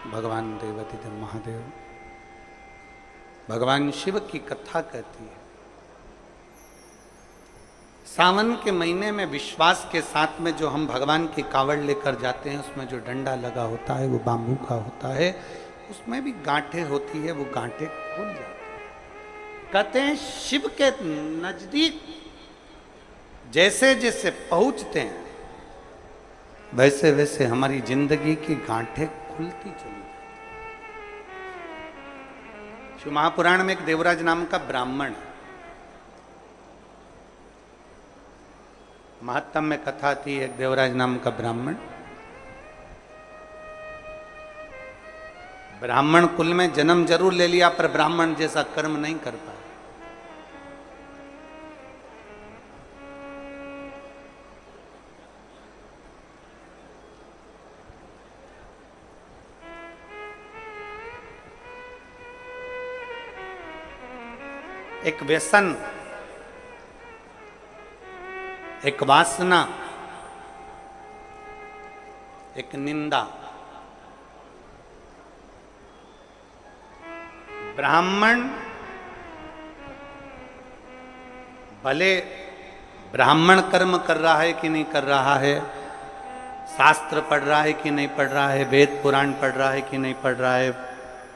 भगवान देवाधिदेव महादेव भगवान शिव की कथा कहती है। सावन के महीने में विश्वास के साथ में जो हम भगवान की कावड़ लेकर जाते हैं, उसमें जो डंडा लगा होता है वो बांबू का होता है, उसमें भी गांठें होती है, वो गांठें खुल जाती है। कहते हैं शिव के नजदीक जैसे जैसे पहुंचते हैं वैसे वैसे हमारी जिंदगी की गांठें खुलती चली जाती। शिव महापुराण में एक देवराज नाम का ब्राह्मण है। महत्तम में कथा थी, एक देवराज नाम का ब्राह्मण, ब्राह्मण कुल में जन्म जरूर ले लिया पर ब्राह्मण जैसा कर्म नहीं कर पाया। एक व्यसन, एक वासना, एक निंदा। ब्राह्मण भले ब्राह्मण कर्म कर रहा है कि नहीं कर रहा है, शास्त्र पढ़ रहा है कि नहीं पढ़ रहा है, वेद पुराण पढ़ रहा है कि नहीं पढ़ रहा है,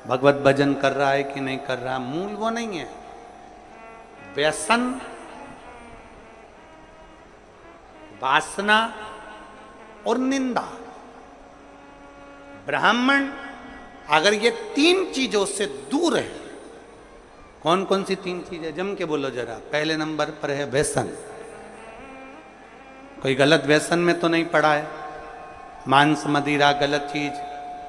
भगवत भजन कर रहा है कि नहीं कर रहा, मूल वो नहीं है। व्यसन, वासना और निंदा। ब्राह्मण अगर ये तीन चीजों से दूर है, कौन कौन सी तीन चीजें, जम के बोलो जरा। पहले नंबर पर है व्यसन। कोई गलत व्यसन में तो नहीं पड़ा है, मांस मदिरा गलत चीज,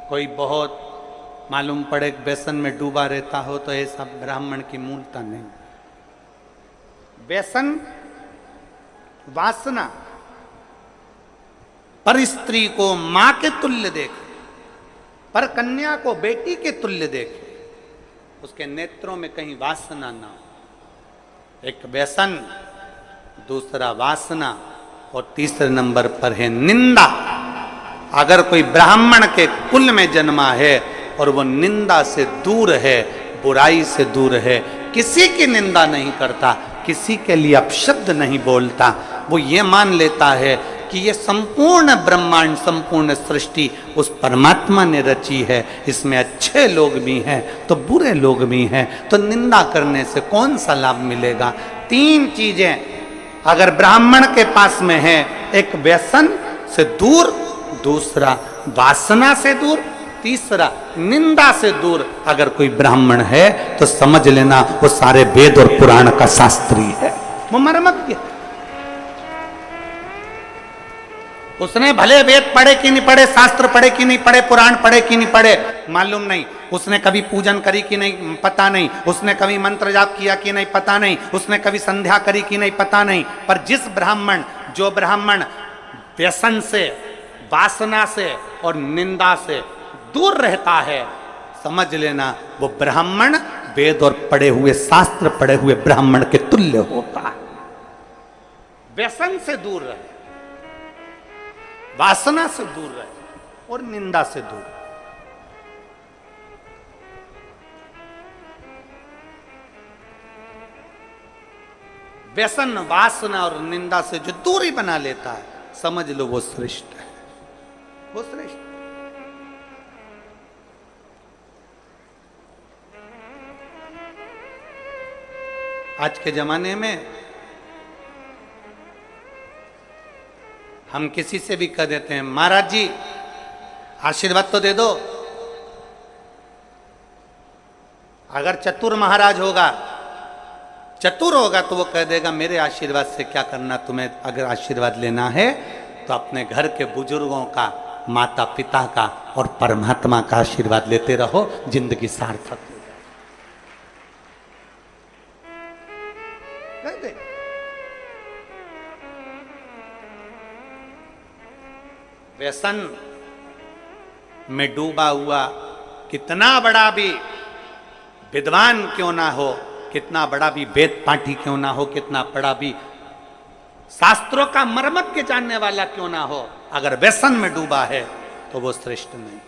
कोई बहुत मालूम पड़े व्यसन में डूबा रहता हो तो ऐसा ब्राह्मण की मूलता नहीं। व्यसन, वासना, पर स्त्री को मां के तुल्य देखे, पर कन्या को बेटी के तुल्य देखे, उसके नेत्रों में कहीं वासना ना हो। एक व्यसन, दूसरा वासना और तीसरे नंबर पर है निंदा। अगर कोई ब्राह्मण के कुल में जन्मा है और वो निंदा से दूर है, बुराई से दूर है, किसी की निंदा नहीं करता, किसी के लिए अपशब्द नहीं बोलता, वो ये मान लेता है कि ये संपूर्ण ब्रह्मांड, संपूर्ण सृष्टि उस परमात्मा ने रची है, इसमें अच्छे लोग भी हैं तो बुरे लोग भी हैं, तो निंदा करने से कौन सा लाभ मिलेगा। तीन चीजें अगर ब्राह्मण के पास में है, एक व्यसन से दूर, दूसरा वासना से दूर, तीसरा निंदा से दूर अगर कोई ब्राह्मण है तो समझ लेना वो सारे वेद और पुराण का शास्त्री है, वो मर्मज्ञ। उसने भले वेद पढ़े कि नहीं पढ़े, शास्त्र पढ़े कि नहीं पढ़े, पुराण पढ़े कि नहीं पढ़े, मालूम नहीं। उसने कभी पूजन करी कि नहीं, पता नहीं। उसने कभी मंत्र जाप किया कि नहीं, पता नहीं। उसने कभी संध्या करी कि नहीं, पता नहीं। पर जिस ब्राह्मण, जो ब्राह्मण व्यसन से, वासना से और निंदा से दूर रहता है, समझ लेना वो ब्राह्मण वेद और पढ़े हुए, शास्त्र पढ़े हुए ब्राह्मण के तुल्य होता है। व्यसन से दूर रहे, वासना से दूर रहे और निंदा से दूर। व्यसन, वासना और निंदा से जो दूरी बना लेता है, समझ लो वो श्रेष्ठ है, वो श्रेष्ठ। आज के जमाने में हम किसी से भी कह देते हैं, महाराज जी आशीर्वाद तो दे दो। अगर चतुर महाराज होगा, चतुर होगा तो वो कह देगा मेरे आशीर्वाद से क्या करना तुम्हें। अगर आशीर्वाद लेना है तो अपने घर के बुजुर्गों का, माता पिता का और परमात्मा का आशीर्वाद लेते रहो, जिंदगी सार्थक हो जाए। व्यसन में डूबा हुआ कितना बड़ा भी विद्वान क्यों ना हो, कितना बड़ा भी वेद पाठी क्यों ना हो, कितना बड़ा भी शास्त्रों का मर्मज्ञ जानने वाला क्यों ना हो, अगर व्यसन में डूबा है तो वो श्रेष्ठ नहीं।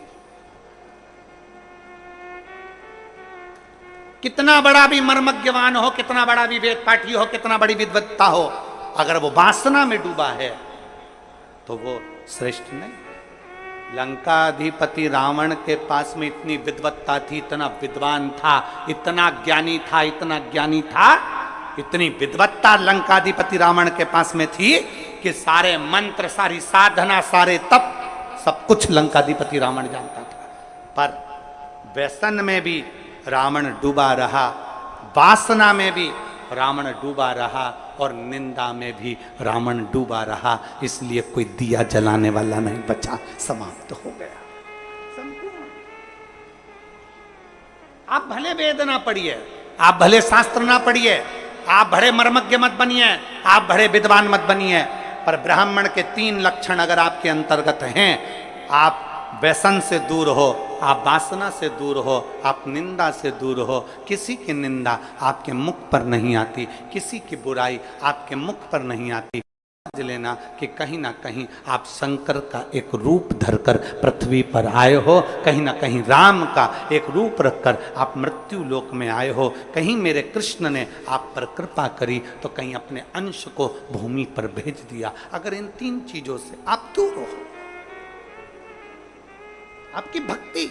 कितना बड़ा भी मर्मज्ञवान हो, कितना बड़ा भी वेद पाठी हो, कितना बड़ी विद्वत्ता हो, अगर वो वासना में डूबा है तो वो श्रेष्ठ नहीं। लंकाधिपति रावण के पास में इतनी विद्वत्ता थी, इतना विद्वान था, इतना ज्ञानी था, इतना ज्ञानी था, इतनी विद्वत्ता लंकाधिपति रावण के पास में थी कि सारे मंत्र, सारी साधना, सारे तप, सब कुछ लंकाधिपति रावण जानता था। पर व्यसन में भी रावण डूबा रहा, वासना में भी रावण डूबा रहा, और निंदा में भी रावण डूबा रहा। इसलिए कोई दिया जलाने वाला नहीं बचा, समाप्त हो गया संपूर्ण। आप भले वेद ना पढ़िए, आप भले शास्त्र ना पढ़िए, आप बड़े मर्मज्ञ मत बनिए, आप बड़े विद्वान मत बनिए, पर ब्राह्मण के 3 लक्षण अगर आपके अंतर्गत हैं, आप व्यसन से दूर हो, आप वासना से दूर हो, आप निंदा से दूर हो, किसी की निंदा आपके मुख पर नहीं आती, किसी की बुराई आपके मुख पर नहीं आती, समझ लेना कि कहीं ना कहीं आप शंकर का एक रूप धरकर पृथ्वी पर आए हो, कहीं ना कहीं राम का एक रूप रखकर आप मृत्यु लोक में आए हो, कहीं मेरे कृष्ण ने आप पर कृपा करी तो कहीं अपने अंश को भूमि पर भेज दिया। अगर इन 3 चीजों से आप दूर हो, आपकी भक्ति,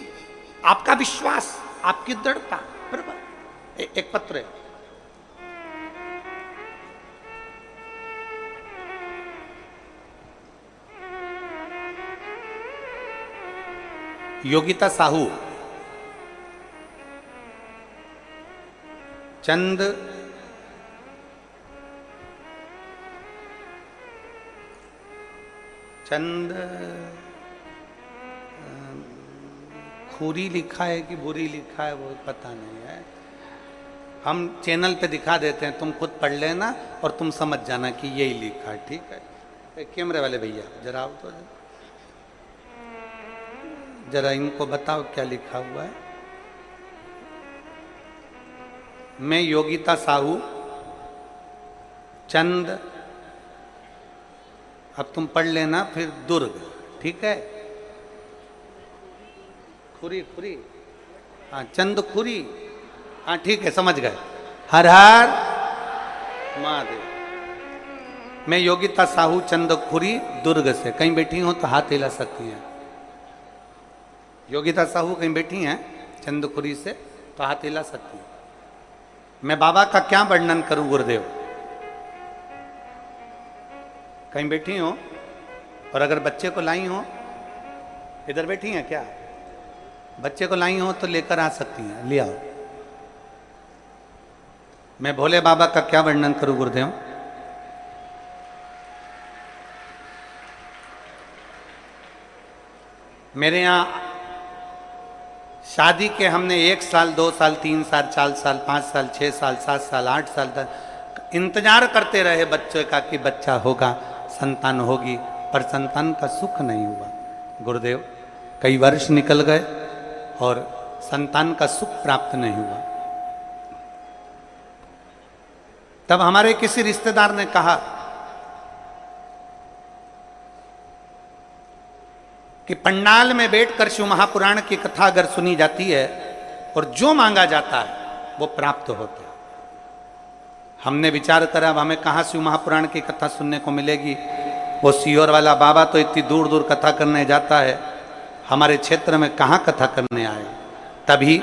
आपका विश्वास, आपकी दृढ़ता, बराबर। एक पत्र है, योगिता साहू, चंद खुरी लिखा है कि बुरी लिखा है वो पता नहीं है, हम चैनल पे दिखा देते हैं, तुम खुद पढ़ लेना और तुम समझ जाना कि यही लिखा है, ठीक है। कैमरे वाले भैया जरा आओ तो जरा इनको बताओ क्या लिखा हुआ है। मैं योगिता साहू, चंद, अब तुम पढ़ लेना फिर दुर्ग, ठीक है। खुरी खुरी, हाँ चंद खुरी, हाँ ठीक है, समझ गए। हर हर महादेव। मैं योगिता साहू, चंद खुरी, दुर्ग से। कहीं बैठी हो तो हाथ हिला सकती हैं। योगिता साहू कहीं बैठी हैं चंदखुरी से तो हाथ हिला सकती हैं। मैं बाबा का क्या वर्णन करूं गुरुदेव। कहीं बैठी हो और अगर बच्चे को लाई हो, इधर बैठी हैं क्या, बच्चे को लाई हो तो लेकर आ सकती हैं, ले आओ। मैं भोले बाबा का क्या वर्णन करूं गुरुदेव। मेरे यहाँ शादी के हमने 1 साल, 2 साल, 3 साल, 4 साल, 5 साल, 6 साल, 7 साल, 8 साल तक इंतजार करते रहे बच्चे का कि बच्चा होगा, संतान होगी, पर संतान का सुख नहीं हुआ गुरुदेव। कई वर्ष निकल गए और संतान का सुख प्राप्त नहीं हुआ। तब हमारे किसी रिश्तेदार ने कहा कि पंडाल में बैठकर शिव महापुराण की कथा अगर सुनी जाती है और जो मांगा जाता है वो प्राप्त होता है। हमने विचार करा अब हमें कहाँ शिव महापुराण की कथा सुनने को मिलेगी। वो सीहोर वाला बाबा तो इतनी दूर दूर कथा करने जाता है, हमारे क्षेत्र में कहाँ कथा करने आए। तभी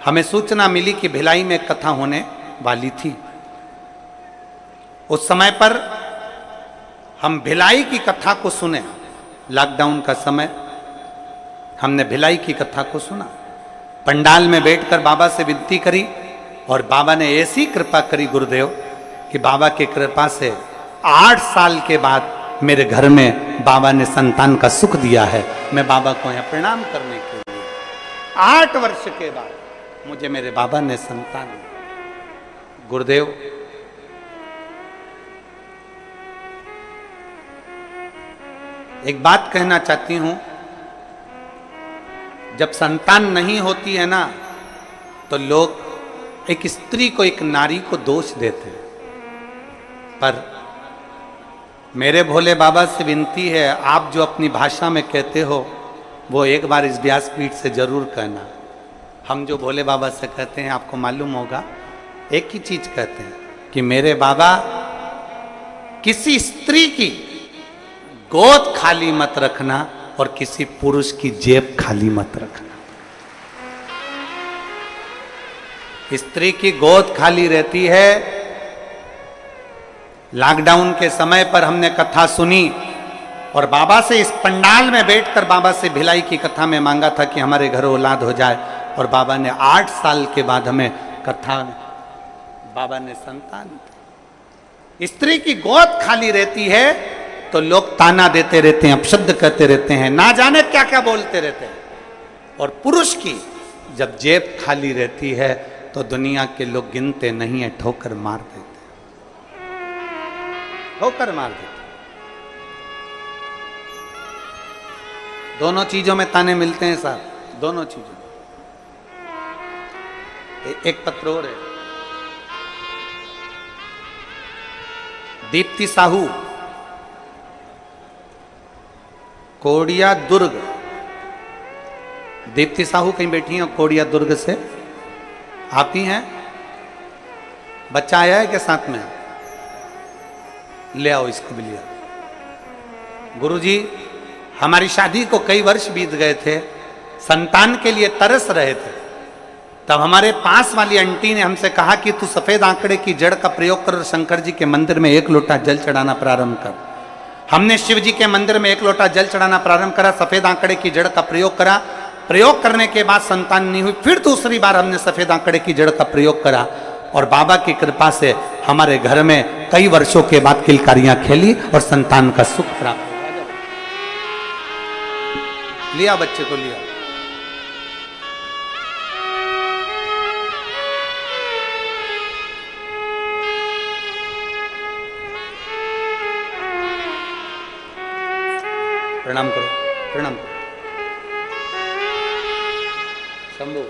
हमें सूचना मिली कि भिलाई में कथा होने वाली थी। उस समय पर हम भिलाई की कथा को सुने। लॉकडाउन का समय हमने भिलाई की कथा को सुना। पंडाल में बैठकर बाबा से विनती करी और बाबा ने ऐसी कृपा करी गुरुदेव कि बाबा की कृपा से 8 साल के बाद मेरे घर में बाबा ने संतान का सुख दिया है। मैं बाबा को यहाँ प्रणाम करने के लिए 8 वर्ष के बाद मुझे मेरे बाबा ने संतान दी। गुरुदेव एक बात कहना चाहती हूं, जब संतान नहीं होती है ना तो लोग एक स्त्री को, एक नारी को दोष देते हैं। पर मेरे भोले बाबा से विनती है, आप जो अपनी भाषा में कहते हो वो एक बार इस व्यासपीठ से जरूर कहना। हम जो भोले बाबा से कहते हैं, आपको मालूम होगा, एक ही चीज कहते हैं कि मेरे बाबा किसी स्त्री की गोद खाली मत रखना और किसी पुरुष की जेब खाली मत रखना। स्त्री की गोद खाली रहती है। लॉकडाउन के समय पर हमने कथा सुनी और बाबा से इस पंडाल में बैठकर बाबा से भिलाई की कथा में मांगा था कि हमारे घर औलाद हो जाए, और बाबा ने 8 साल के बाद हमें कथा, बाबा ने संतान दी। स्त्री की गोद खाली रहती है तो लोग ताना देते रहते हैं, अपशब्द कहते रहते हैं, ना जाने क्या क्या बोलते रहते हैं। और पुरुष की जब जेब खाली रहती है तो दुनिया के लोग गिनते नहीं है, ठोकर मार देते, ठोकर मार देते। दोनों चीजों में ताने मिलते हैं साहब, दोनों चीजों में। एक पत्र और है, दीप्ति साहू, कोडिया दुर्ग। दीप्ति साहू कहीं बैठी हैं कोडिया दुर्ग से, आप ही हैं? बच्चा आया है क्या साथ में? ले आओ, इसको भी ले आओ। गुरुजी, हमारी शादी को कई वर्ष बीत गए थे, संतान के लिए तरस रहे थे। तब हमारे पास वाली आंटी ने हमसे कहा कि तू सफेद आंकड़े की जड़ का प्रयोग कर और शंकर जी के मंदिर में 1 लोटा जल चढ़ाना प्रारंभ कर। हमने शिव जी के मंदिर में 1 लोटा जल चढ़ाना प्रारंभ करा, सफेद आंकड़े की जड़ का प्रयोग करा। प्रयोग करने के बाद संतान नहीं हुई, फिर दूसरी बार हमने सफेद आंकड़े की जड़ का प्रयोग करा और बाबा की कृपा से हमारे घर में कई वर्षों के बाद किलकारियां खेली और संतान का सुख प्राप्त हुआ। लिया बच्चे को, लिया। प्रणाम करो, प्रणाम करो। शंभू,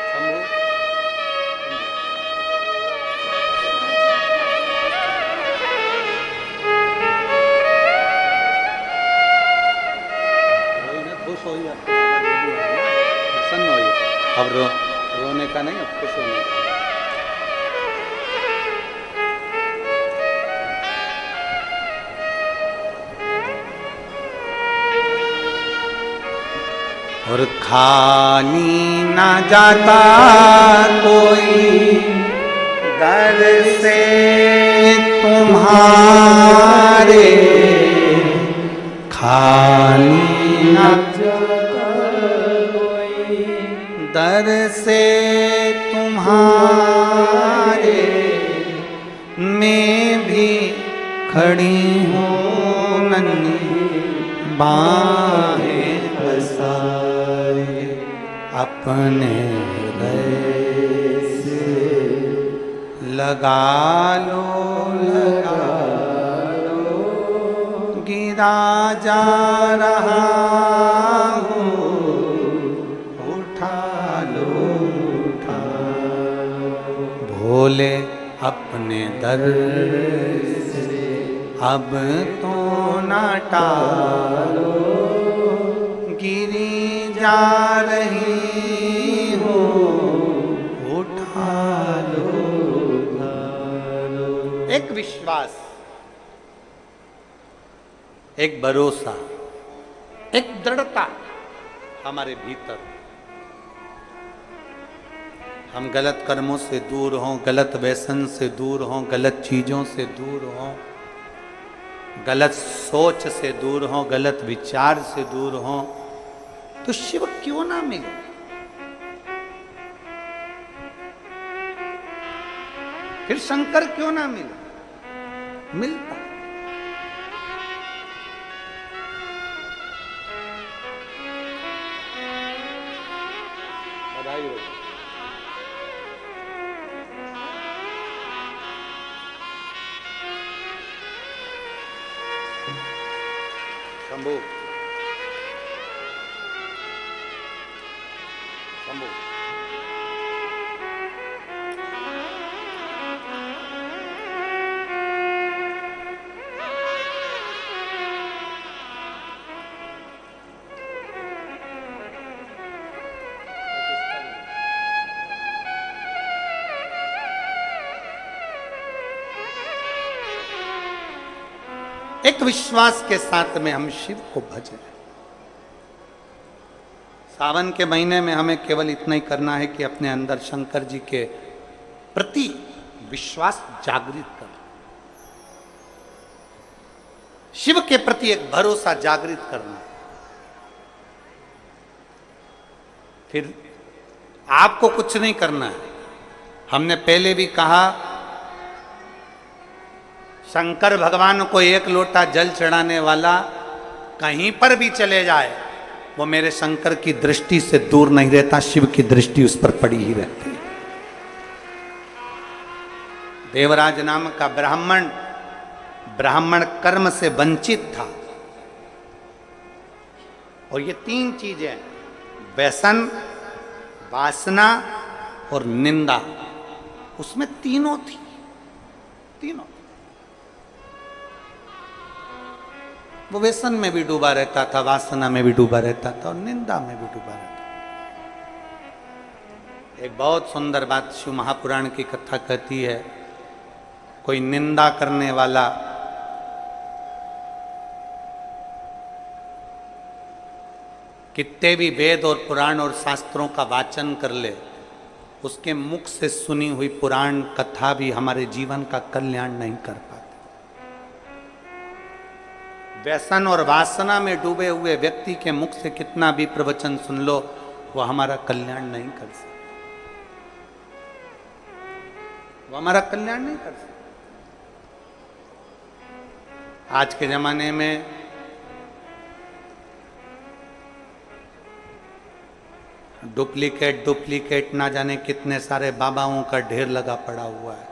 शंभू, खुश हो, प्रसन्न हो। अब रोने का नहीं, अब खुश होने का। और खाली ना जाता कोई दर से तुम्हारे, खाली ना जाता कोई दर से तुम्हारे, मैं भी खड़ी हूँ नन्ही बाहें पसारे, अपने हृदय से लगा लो, लगा लो, गिरा जा रहा हूँ, उठा लो, उठा लो। भोले अपने दर से अब तो ना टालो, गिरी जा रही हो, उठा लो, उठा लो। एक विश्वास, एक भरोसा, एक दृढ़ता हमारे भीतर। हम गलत कर्मों से दूर हों, गलत व्यसन से दूर हों, गलत चीजों से दूर हों, गलत सोच से दूर हों, गलत विचार से दूर हों, तो शिव क्यों ना मिले? फिर शंकर क्यों ना मिले? मिलता। बधाई हो। शंभू, शंभू, एक विश्वास के साथ में हम शिव को भजें। सावन के महीने में हमें केवल इतना ही करना है कि अपने अंदर शंकर जी के प्रति विश्वास जागृत करना, शिव के प्रति एक भरोसा जागृत करना। फिर आपको कुछ नहीं करना है। हमने पहले भी कहा, शंकर भगवान को एक लोटा जल चढ़ाने वाला कहीं पर भी चले जाए, वो मेरे शंकर की दृष्टि से दूर नहीं रहता, शिव की दृष्टि उस पर पड़ी ही रहती है। देवराज नाम का ब्राह्मण कर्म से वंचित था, और ये तीन चीजें, व्यसन, वासना और निंदा, उसमें तीनों थी। वो व्यसन में भी डूबा रहता था, वासना में भी डूबा रहता था, और निंदा में भी डूबा रहता था। एक बहुत सुंदर बात शिव महापुराण की कथा कहती है, कोई निंदा करने वाला कितने भी वेद और पुराण और शास्त्रों का वाचन कर ले, उसके मुख से सुनी हुई पुराण कथा भी हमारे जीवन का कल्याण नहीं कर पाती। व्यसन और वासना में डूबे हुए व्यक्ति के मुख से कितना भी प्रवचन सुन लो, वो हमारा कल्याण नहीं कर सकता, वो हमारा कल्याण नहीं कर सकता। आज के जमाने में डुप्लीकेट ना जाने कितने सारे बाबाओं का ढेर लगा पड़ा हुआ है।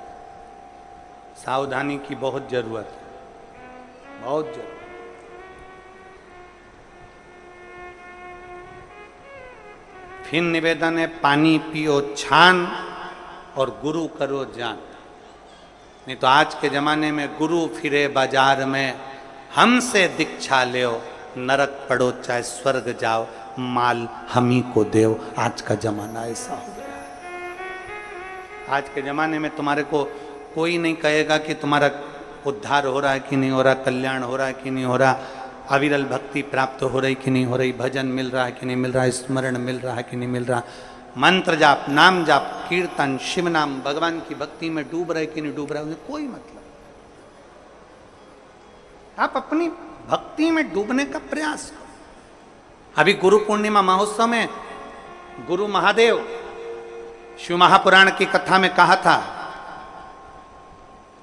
सावधानी की बहुत जरूरत है, बहुत जरूरत। फिर निवेदन है, पानी पियो छान और गुरु करो जान। नहीं तो आज के जमाने में गुरु फिरे बाजार में, हमसे दीक्षा लो, नरक पड़ो चाहे स्वर्ग जाओ, माल हम ही को देव। आज का जमाना ऐसा हो गया है। आज के जमाने में तुम्हारे को कोई नहीं कहेगा कि तुम्हारा उद्धार हो रहा है कि नहीं हो रहा, कल्याण हो रहा है कि नहीं हो रहा, अविरल भक्ति प्राप्त हो रही कि नहीं हो रही, भजन मिल रहा है कि नहीं मिल रहा, स्मरण मिल रहा है कि नहीं मिल रहा, मंत्र जाप, नाम जाप, कीर्तन, शिव नाम, भगवान की भक्ति में डूब रहे कि नहीं डूब रहे, उन्हें कोई मतलब। आप अपनी भक्ति में डूबने का प्रयास करो। अभी गुरु पूर्णिमा महोत्सव में गुरु महादेव शिव महापुराण की कथा में कहा था,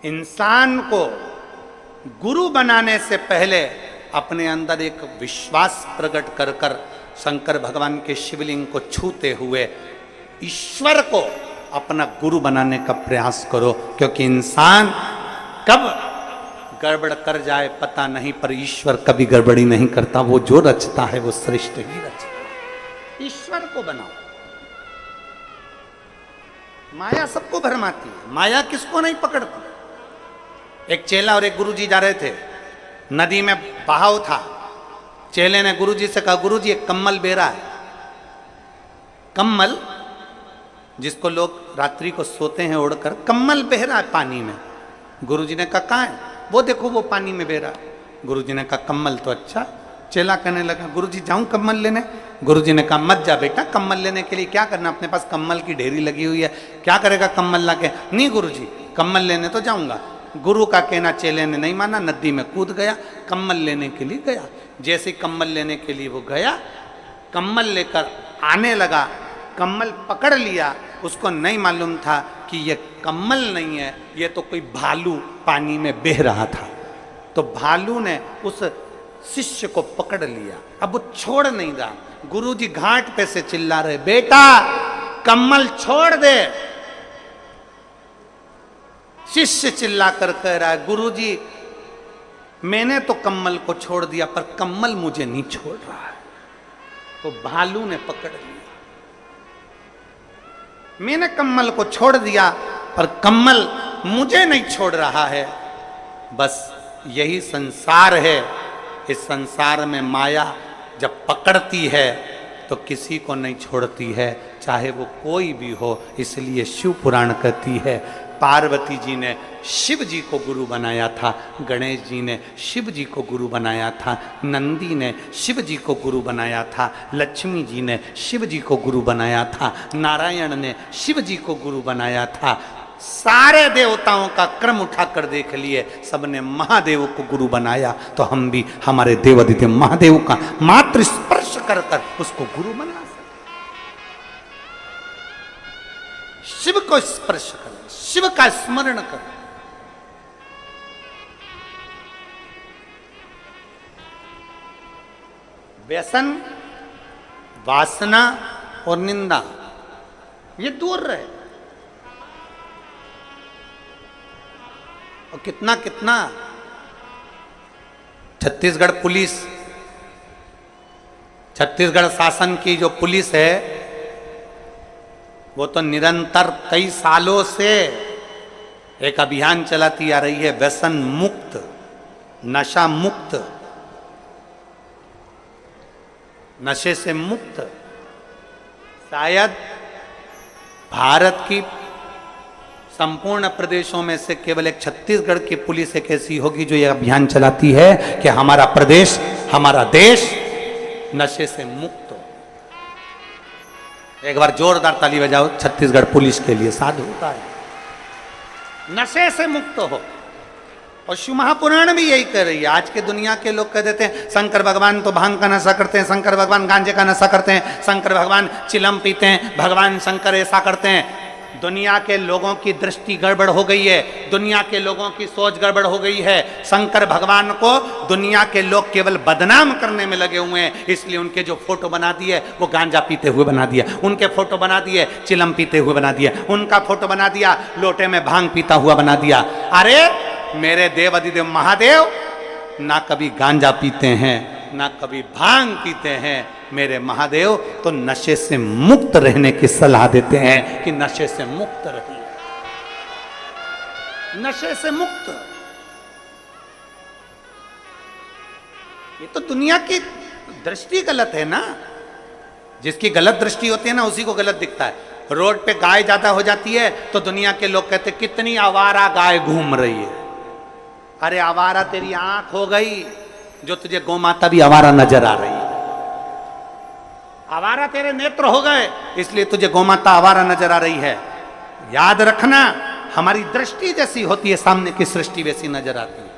इंसान को गुरु बनाने से पहले अपने अंदर एक विश्वास प्रकट कर कर शंकर भगवान के शिवलिंग को छूते हुए ईश्वर को अपना गुरु बनाने का प्रयास करो, क्योंकि इंसान कब गड़बड़ कर जाए पता नहीं, पर ईश्वर कभी गड़बड़ी नहीं करता। वो जो रचता है वो श्रेष्ठ ही रचता है। ईश्वर को बनाओ। माया सबको भरमाती है, माया किसको नहीं पकड़ती। एक चेला और एक गुरुजी जा रहे थे, नदी में बहाव था। चेले ने गुरुजी से कहा, गुरुजी एक कम्मल बह रहा है। कम्मल जिसको लोग रात्रि को सोते हैं उड़कर, कम्मल बह रहा है पानी में। गुरुजी ने कहा कहाँ है? वो देखो वो पानी में बह रहा है। गुरुजी ने कहा कम्मल तो अच्छा। चेला कहने लगा, गुरुजी जाऊं कम्मल लेने? गुरुजी ने कहा मत जा बेटा, कम्मल लेने के लिए क्या करना, अपने पास कम्मल की ढेरी लगी हुई है, क्या करेगा कम्मल लाके? नहीं गुरुजी, कम्मल लेने तो जाऊंगा। गुरु का कहना चेले ने नहीं माना, नदी में कूद गया, कम्मल लेने के लिए गया। जैसे कम्मल लेने के लिए वो गया, कम्मल लेकर आने लगा, कम्मल पकड़ लिया। उसको नहीं मालूम था कि ये कम्मल नहीं है, ये तो कोई भालू पानी में बह रहा था। तो भालू ने उस शिष्य को पकड़ लिया, अब वो छोड़ नहीं रहा। गुरुजी घाट पे से चिल्ला रहे, बेटा कम्मल छोड़ दे। शिष्य चिल्ला कर कह रहा है, गुरुजी मैंने तो कम्मल को छोड़ दिया, पर कम्मल मुझे नहीं छोड़ रहा है। तो भालू ने पकड़ लिया, मैंने कम्मल को छोड़ दिया पर कम्मल मुझे नहीं छोड़ रहा है। बस यही संसार है। इस संसार में माया जब पकड़ती है तो किसी को नहीं छोड़ती है, चाहे वो कोई भी हो। इसलिए शिव पुराण कहती है, पार्वती जी ने शिव जी को गुरु बनाया था, गणेश जी ने शिव जी को गुरु बनाया था, नंदी ने शिव जी को गुरु बनाया था, लक्ष्मी जी ने शिव जी को गुरु बनाया था, नारायण ने शिव जी को गुरु बनाया था। सारे देवताओं का क्रम उठाकर देख लिए, सबने महादेव को गुरु बनाया, तो हम भी हमारे देवादिदेव महादेव का मात्र स्पर्श कर कर उसको गुरु बना सकते। शिव को स्पर्श करो, शिव का स्मरण करो। व्यसन, वासना और निंदा ये दूर रहे। और कितना कितना छत्तीसगढ़ पुलिस, छत्तीसगढ़ शासन की जो पुलिस है वो तो निरंतर कई सालों से एक अभियान चलाती आ रही है, व्यसन मुक्त, नशा मुक्त, नशे से मुक्त। शायद भारत की संपूर्ण प्रदेशों में से केवल एक छत्तीसगढ़ की पुलिस एक ऐसी होगी जो यह अभियान चलाती है कि हमारा प्रदेश, हमारा देश नशे से मुक्त हो। एक बार जोरदार ताली बजाओ छत्तीसगढ़ पुलिस के लिए, साधुता है, नशे से मुक्त हो। और शिव महापुराण भी यही कह रही है। आज के दुनिया के लोग कह देते हैं शंकर भगवान तो भांग का नशा करते हैं, शंकर भगवान गांजे का नशा करते हैं, शंकर भगवान चिलम पीते हैं, भगवान शंकर ऐसा करते हैं। दुनिया के लोगों की दृष्टि गड़बड़ हो गई है, दुनिया के लोगों की सोच गड़बड़ हो गई है। शंकर भगवान को दुनिया के लोग केवल बदनाम करने में लगे हुए हैं, इसलिए उनके जो फोटो बना दिए वो गांजा पीते हुए बना दिया, उनके फोटो बना दिए चिलम पीते हुए बना दिया, उनका फोटो बना दिया लोटे में भांग पीता हुआ बना दिया। अरे मेरे देव अधिदेव महादेव ना कभी गांजा पीते हैं ना कभी भांग पीते हैं। मेरे महादेव तो नशे से मुक्त रहने की सलाह देते हैं कि नशे से मुक्त रहिए, नशे से मुक्त। ये तो दुनिया की दृष्टि गलत है ना, जिसकी गलत दृष्टि होती है ना उसी को गलत दिखता है। रोड पे गाय ज्यादा हो जाती है तो दुनिया के लोग कहते कितनी आवारा गाय घूम रही है। अरे आवारा तेरी आंख हो गई जो तुझे गौ माता भी आवारा नजर आ रही है। आवारा तेरे नेत्र हो गए इसलिए तुझे गौ माता आवारा नजर आ रही है। याद रखना, हमारी दृष्टि जैसी होती है सामने की सृष्टि वैसी नजर आती है।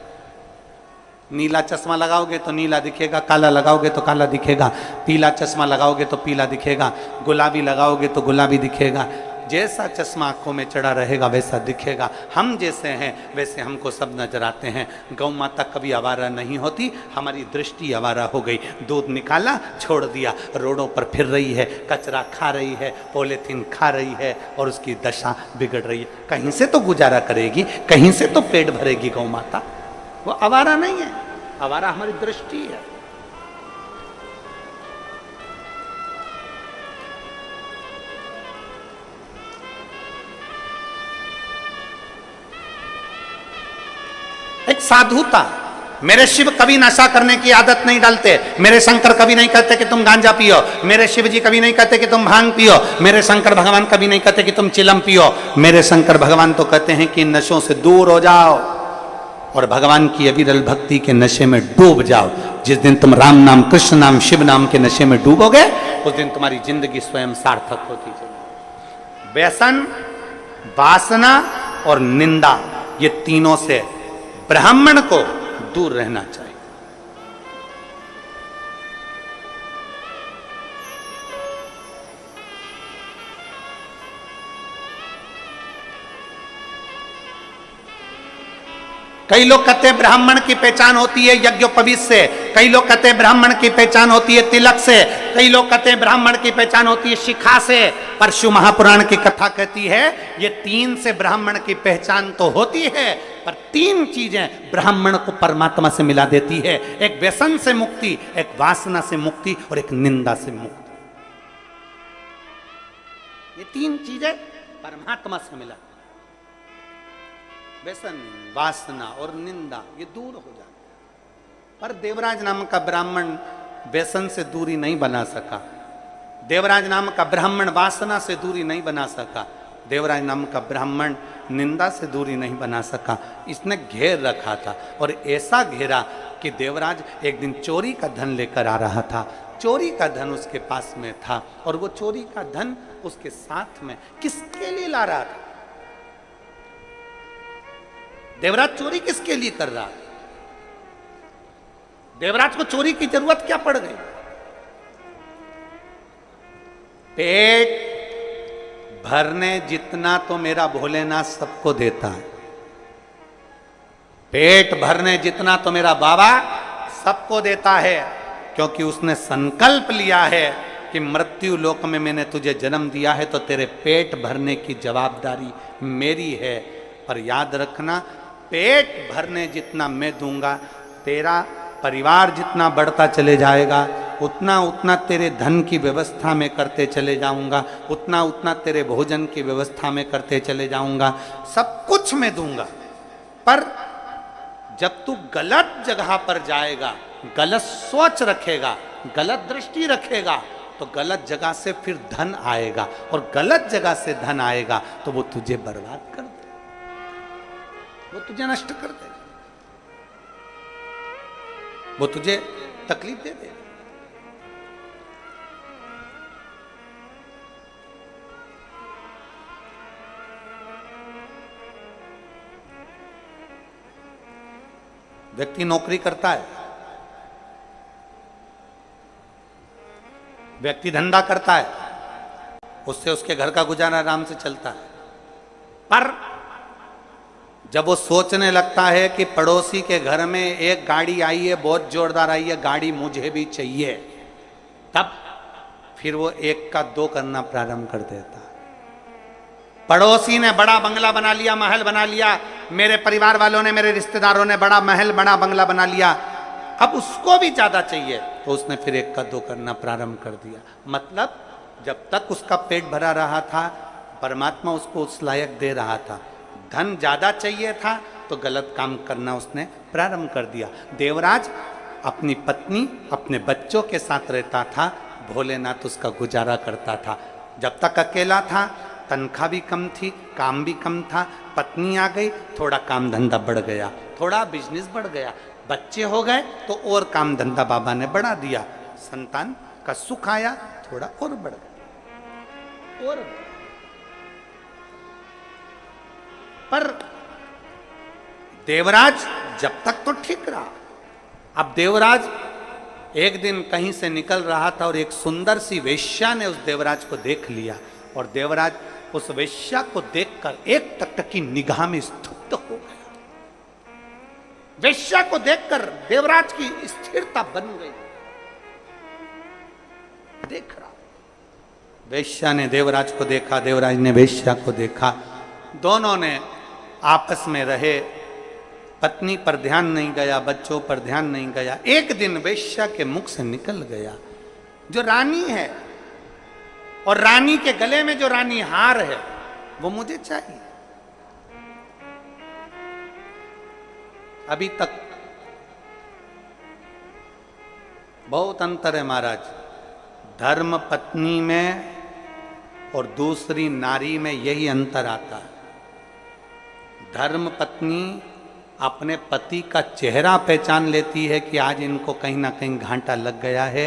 नीला चश्मा लगाओगे तो नीला दिखेगा, काला लगाओगे तो काला दिखेगा, पीला चश्मा लगाओगे तो पीला दिखेगा, गुलाबी लगाओगे तो गुलाबी दिखेगा। जैसा चश्मा आंखों में चढ़ा रहेगा वैसा दिखेगा। हम जैसे हैं वैसे हमको सब नजर आते हैं। गौ माता कभी आवारा नहीं होती, हमारी दृष्टि आवारा हो गई। दूध निकाला छोड़ दिया, रोडों पर फिर रही है, कचरा खा रही है, पॉलीथीन खा रही है और उसकी दशा बिगड़ रही है। कहीं से तो गुजारा करेगी, कहीं से तो पेट भरेगी गौ माता। वो आवारा नहीं है, आवारा हमारी दृष्टि है। एक साधुता। मेरे शिव कभी नशा करने की आदत नहीं डालते, मेरे शंकर कभी नहीं कहते कि तुम गांजा पियो, मेरे शिव जी कभी नहीं कहते कि तुम भांग पियो, मेरे शंकर भगवान कभी नहीं कहते कि तुम चिलम पियो। मेरे शंकर भगवान तो कहते हैं कि नशों से दूर हो जाओ और भगवान की अविरल भक्ति के नशे में डूब जाओ। जिस दिन तुम राम नाम, कृष्ण नाम, शिव नाम के नशे में डूबोगे उस दिन तुम्हारी जिंदगी स्वयं सार्थक होती चलेगी। व्यसन, वासना और निंदा, ये तीनों से ब्राह्मण को दूर रहना चाहिए। कई लोग कहते हैं ब्राह्मण की पहचान होती है यज्ञोपवीत से, कई लोग कहते हैं ब्राह्मण की पहचान होती है तिलक से, कई लोग कहते हैं ब्राह्मण की पहचान होती है शिखा से। पर शिव महापुराण की कथा कहती है ये तीन से ब्राह्मण की पहचान तो होती है, पर तीन चीजें ब्राह्मण को परमात्मा से मिला देती है। एक व्यसन से मुक्ति, एक वासना से मुक्ति और एक निंदा से मुक्ति। ये तीन चीजें परमात्मा से मिला। व्यसन, वासना और निंदा ये दूर हो जाए। पर देवराज नाम का ब्राह्मण व्यसन से दूरी नहीं बना सका, देवराज नाम का ब्राह्मण वासना से दूरी नहीं बना सका। देवराज नाम का ब्राह्मण निंदा से दूरी नहीं बना सका, इसने घेर रखा था और ऐसा घेरा कि देवराज एक दिन चोरी का धन लेकर आ रहा था। चोरी का धन उसके पास में था और वो चोरी का धन उसके साथ में किसके लिए ला रहा था? देवराज चोरी किसके लिए कर रहा था? देवराज को चोरी की जरूरत क्या पड़ गई? पेट भरने जितना तो मेरा भोलेनाथ सबको देता है, पेट भरने जितना तो मेरा बाबा सबको देता है, क्योंकि उसने संकल्प लिया है कि मृत्यु लोक में मैंने तुझे जन्म दिया है तो तेरे पेट भरने की जवाबदारी मेरी है। पर याद रखना, पेट भरने जितना मैं दूंगा, तेरा परिवार जितना बढ़ता चले जाएगा, उतना उतना तेरे धन की व्यवस्था में करते चले जाऊंगा, उतना उतना तेरे भोजन की व्यवस्था में करते चले जाऊंगा, सब कुछ मैं दूंगा। पर जब तू गलत जगह पर जाएगा, गलत सोच रखेगा, गलत दृष्टि रखेगा, तो गलत जगह से फिर धन आएगा और गलत जगह से धन आएगा तो वो तुझे बर्बाद कर दे, वो तुझे नष्ट कर दे, वो तुझे तकलीफ दे दे। व्यक्ति नौकरी करता है, व्यक्ति धंधा करता है, उससे उसके घर का गुजारा आराम से चलता है। पर जब वो सोचने लगता है कि पड़ोसी के घर में एक गाड़ी आई है, बहुत जोरदार आई है, गाड़ी मुझे भी चाहिए, तब फिर वो एक का दो करना प्रारंभ कर देता है। पड़ोसी ने बड़ा बंगला बना लिया, महल बना लिया, मेरे परिवार वालों ने, मेरे रिश्तेदारों ने बड़ा महल, बड़ा बंगला बना लिया, अब उसको भी ज्यादा चाहिए, तो उसने फिर एक का दो करना प्रारंभ कर दिया। मतलब जब तक उसका पेट भरा रहा था, परमात्मा उसको उस लायक दे रहा था, धन ज्यादा चाहिए था तो गलत काम करना उसने प्रारंभ कर दिया। देवराज अपनी पत्नी, अपने बच्चों के साथ रहता था, भोलेनाथ उसका गुजारा करता था। जब तक अकेला था, तनख्वाह भी कम थी, काम भी कम था, पत्नी आ गई, थोड़ा काम धंधा बढ़ गया, थोड़ा बिजनेस बढ़ गया, बच्चे हो गए तो और काम धंधा बाबा ने बढ़ा दिया, संतान का सुख आया, थोड़ा और बढ़ गया और। पर देवराज जब तक तो ठीक रहा। अब देवराज एक दिन कहीं से निकल रहा था और एक सुंदर सी वेश्या ने उस देवराज को देख लिया और देवराज उस वेश्या को देखकर एक टकटकी निगाह में स्तब्ध हो गया। वेश्या को देखकर देवराज की स्थिरता बन गई, देख रहा। वेश्या ने देवराज को देखा, देवराज ने वेश्या को देखा, दोनों ने आपस में रहे, पत्नी पर ध्यान नहीं गया, बच्चों पर ध्यान नहीं गया। एक दिन वेश्या के मुख से निकल गया, जो रानी है और रानी के गले में जो रानी हार है वो मुझे चाहिए। अभी तक बहुत अंतर है महाराज, धर्म पत्नी में और दूसरी नारी में यही अंतर आता है। धर्म पत्नी अपने पति का चेहरा पहचान लेती है कि आज इनको कहीं ना कहीं घाटा लग गया है,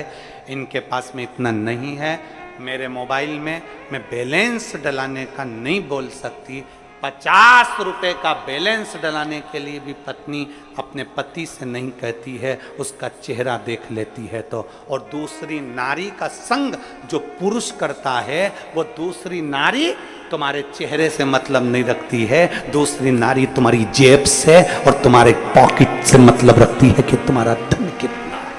इनके पास में इतना नहीं है, मेरे मोबाइल में मैं बैलेंस डलाने का नहीं बोल सकती। 50 रुपए का बैलेंस डलाने के लिए भी पत्नी अपने पति से नहीं कहती है, उसका चेहरा देख लेती है तो। और दूसरी नारी का संग जो पुरुष करता है, वो दूसरी नारी तुम्हारे चेहरे से मतलब नहीं रखती है, दूसरी नारी तुम्हारी जेब से और तुम्हारे पॉकेट से मतलब रखती है कि तुम्हारा धन कितना है।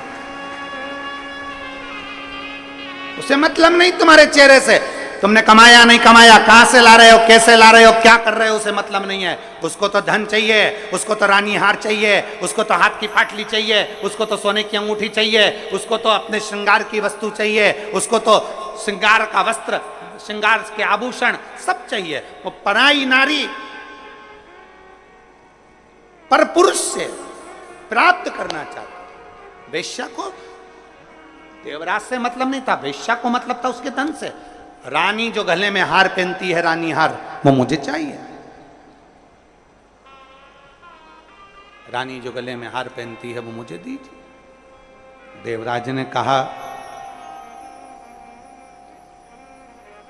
उसे मतलब नहीं तुम्हारे चेहरे से, तुमने कमाया नहीं कमाया, कहां से ला रहे हो, कैसे ला रहे हो, क्या कर रहे हो, उसे मतलब नहीं है। उसको तो धन चाहिए, उसको तो रानी हार चाहिए, उसको तो हाथ की फाटली चाहिए, उसको तो सोने की अंगूठी चाहिए, उसको तो अपने श्रृंगार की वस्तु चाहिए, उसको तो श्रृंगार का वस्त्र, श्रृंगार के आभूषण सब चाहिए। वो पराई नारी पर पुरुष से प्राप्त करना चाहती। वेश्या को देवराज से मतलब नहीं था, वेश्या को मतलब था उसके धन से। रानी जो गले में हार पहनती है, रानी हार, वो मुझे चाहिए। रानी जो गले में हार पहनती है वो मुझे दीजिए। देवराज ने कहा,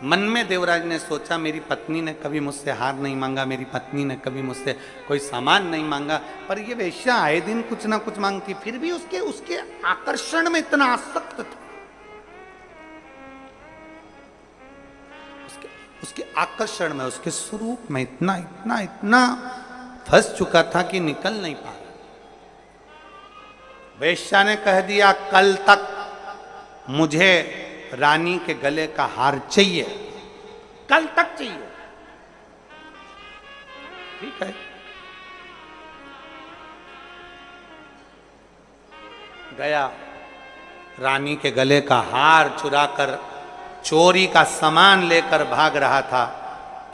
मन में देवराज ने सोचा, मेरी पत्नी ने कभी मुझसे हार नहीं मांगा, मेरी पत्नी ने कभी मुझसे कोई सामान नहीं मांगा, पर ये वेश्या आए दिन कुछ ना कुछ मांगती, फिर भी उसके आकर्षण में इतना आसक्त था, उसके आकर्षण में, उसके स्वरूप में इतना इतना इतना फंस चुका था कि निकल नहीं पा रहा। वेश्या ने कह दिया, कल तक मुझे रानी के गले का हार चाहिए, कल तक चाहिए। ठीक है, गया, रानी के गले का हार चुराकर चोरी का सामान लेकर भाग रहा था।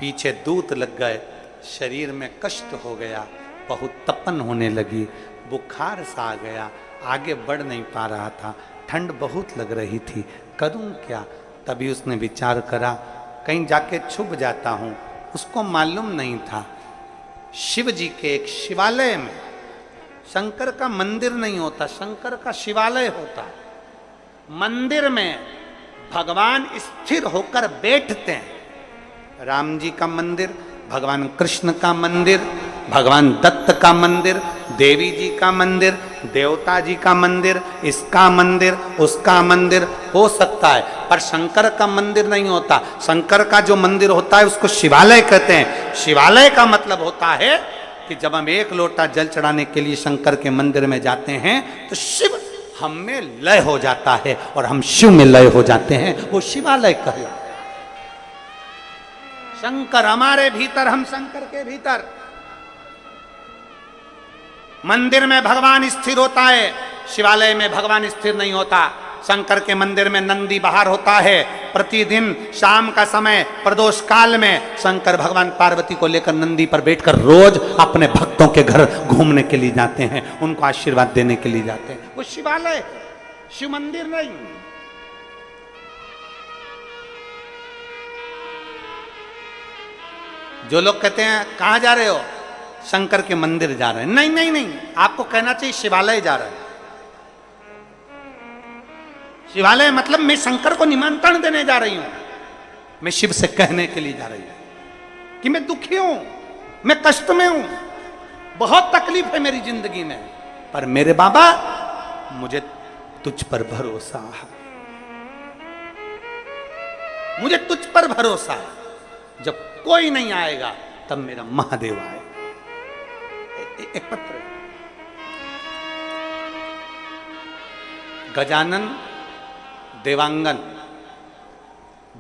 पीछे दूत लग गए, शरीर में कष्ट हो गया, बहुत तपन होने लगी, बुखार सा आ गया, आगे बढ़ नहीं पा रहा था, ठंड बहुत लग रही थी, करूं क्या? तभी उसने विचार करा, कहीं जाके छुप जाता हूं। उसको मालूम नहीं था शिव जी के एक शिवालय में, शंकर का मंदिर नहीं होता, शंकर का शिवालय होता। मंदिर में भगवान स्थिर होकर बैठते हैं। राम जी का मंदिर, भगवान कृष्ण का मंदिर, भगवान दत्त का मंदिर, देवी जी का मंदिर, देवता जी का मंदिर, इसका मंदिर, उसका मंदिर हो सकता है, पर शंकर का मंदिर नहीं होता। शंकर का जो मंदिर होता है उसको शिवालय कहते हैं। शिवालय का मतलब होता है कि जब हम एक लोटा जल चढ़ाने के लिए शंकर के मंदिर में जाते हैं तो शिव हम में लय हो जाता है और हम शिव में लय हो जाते हैं, वो शिवालय कहलाता है। शंकर हमारे भीतर, हम शंकर के भीतर। मंदिर में भगवान स्थिर होता है, शिवालय में भगवान स्थिर नहीं होता। शंकर के मंदिर में नंदी बाहर होता है। प्रतिदिन शाम का समय प्रदोष काल में शंकर भगवान पार्वती को लेकर नंदी पर बैठकर रोज अपने भक्तों के घर घूमने के लिए जाते हैं, उनको आशीर्वाद देने के लिए जाते हैं। वो शिवालय, शिव मंदिर नहीं। जो लोग कहते हैं कहां जा रहे हो, शंकर के मंदिर जा रहे हैं, नहीं नहीं नहीं, आपको कहना चाहिए शिवालय जा रहे हैं। शिवालय मतलब मैं शंकर को निमंत्रण देने जा रही हूं, मैं शिव से कहने के लिए जा रही हूं कि मैं दुखी हूं, मैं कष्ट में हूं, बहुत तकलीफ है मेरी जिंदगी में, पर मेरे बाबा मुझे तुझ पर भरोसा है, मुझे तुझ पर भरोसा है। जब कोई नहीं आएगा तब मेरा महादेव आए। एक पत्र, गजानन देवांगन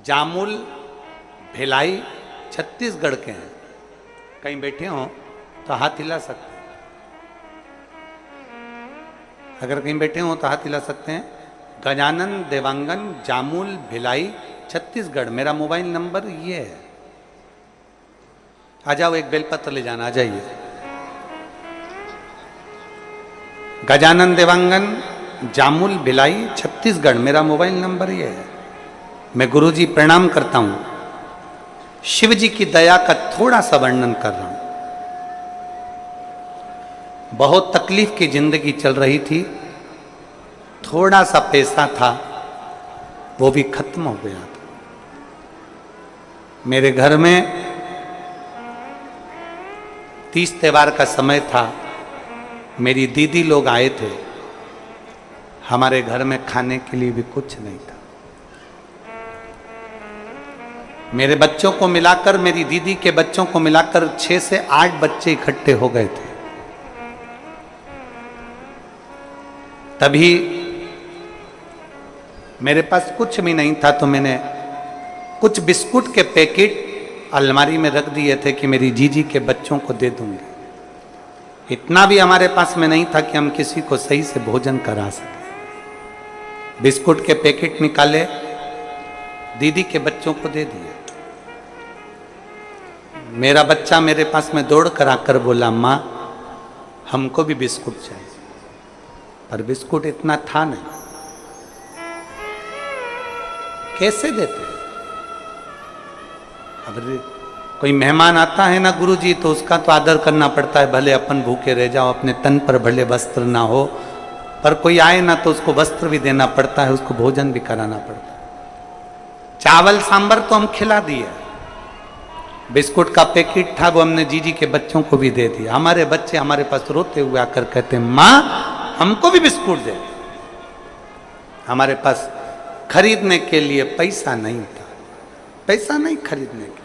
जामुल भिलाई छत्तीसगढ़ के हैं। कहीं बैठे हो तो हाथ हिला सकते हैं, अगर कहीं बैठे हो तो हाथ हिला सकते हैं। गजानन देवांगन जामुल भिलाई छत्तीसगढ़, मेरा मोबाइल नंबर ये है। आ जाओ, एक बेलपत्र ले जाना, आ जाइए। गजानन देवांगन जामुल भिलाई छत्तीसगढ़, मेरा मोबाइल नंबर ये है। मैं गुरुजी प्रणाम करता हूं। शिव जी की दया का थोड़ा सा वर्णन कर रहा हूं। बहुत तकलीफ की जिंदगी चल रही थी, थोड़ा सा पैसा था वो भी खत्म हो गया था। मेरे घर में 30 त्योहार का समय था, मेरी दीदी लोग आए थे, हमारे घर में खाने के लिए भी कुछ नहीं था। मेरे बच्चों को मिलाकर, मेरी दीदी के बच्चों को मिलाकर 6 से 8 बच्चे इकट्ठे हो गए थे। तभी मेरे पास कुछ भी नहीं था, तो मैंने कुछ बिस्कुट के पैकेट अलमारी में रख दिए थे कि मेरी जीजी के बच्चों को दे दूंगी। इतना भी हमारे पास में नहीं था कि हम किसी को सही से भोजन करा सके। बिस्कुट के पैकेट निकाले, दीदी के बच्चों को दे दिए। मेरा बच्चा मेरे पास में दौड़ कर आकर बोला, माँ हमको भी बिस्कुट चाहिए, पर बिस्कुट इतना था नहीं, कैसे देते? अब कोई मेहमान आता है ना गुरुजी, तो उसका तो आदर करना पड़ता है, भले अपन भूखे रह जाओ, अपने तन पर भले वस्त्र ना हो, पर कोई आए ना तो उसको वस्त्र भी देना पड़ता है, उसको भोजन भी कराना पड़ता है। चावल सांबर तो हम खिला दिए, बिस्कुट का पैकेट था वो हमने जीजी के बच्चों को भी दे दिया। हमारे बच्चे हमारे पास रोते हुए आकर कहते, माँ हमको भी बिस्कुट दे। हमारे पास खरीदने के लिए पैसा नहीं था, पैसा नहीं खरीदने के।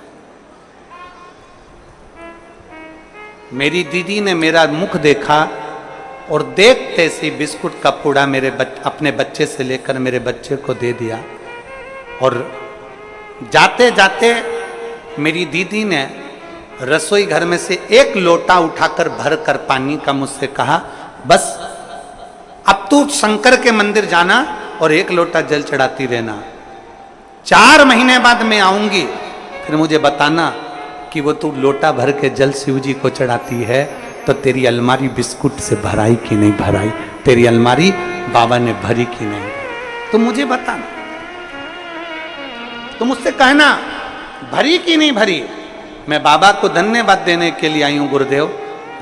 मेरी दीदी ने मेरा मुख देखा और देखते से बिस्कुट का पूड़ा अपने बच्चे से लेकर मेरे बच्चे को दे दिया। और जाते जाते मेरी दीदी ने रसोई घर में से एक लोटा उठाकर भरकर पानी का मुझसे कहा, बस अब तू शंकर के मंदिर जाना और एक लोटा जल चढ़ाती रहना, 4 महीने बाद मैं आऊंगी, फिर मुझे बताना कि वो तू लोटा भर के जल शिव जी को चढ़ाती है तो तेरी अलमारी बिस्कुट से भराई कि नहीं भराई, तेरी अलमारी बाबा ने भरी कि नहीं, तो मुझे बताना, तो मुझसे कहना भरी कि नहीं भरी। मैं बाबा को धन्यवाद देने के लिए आई हूं गुरुदेव,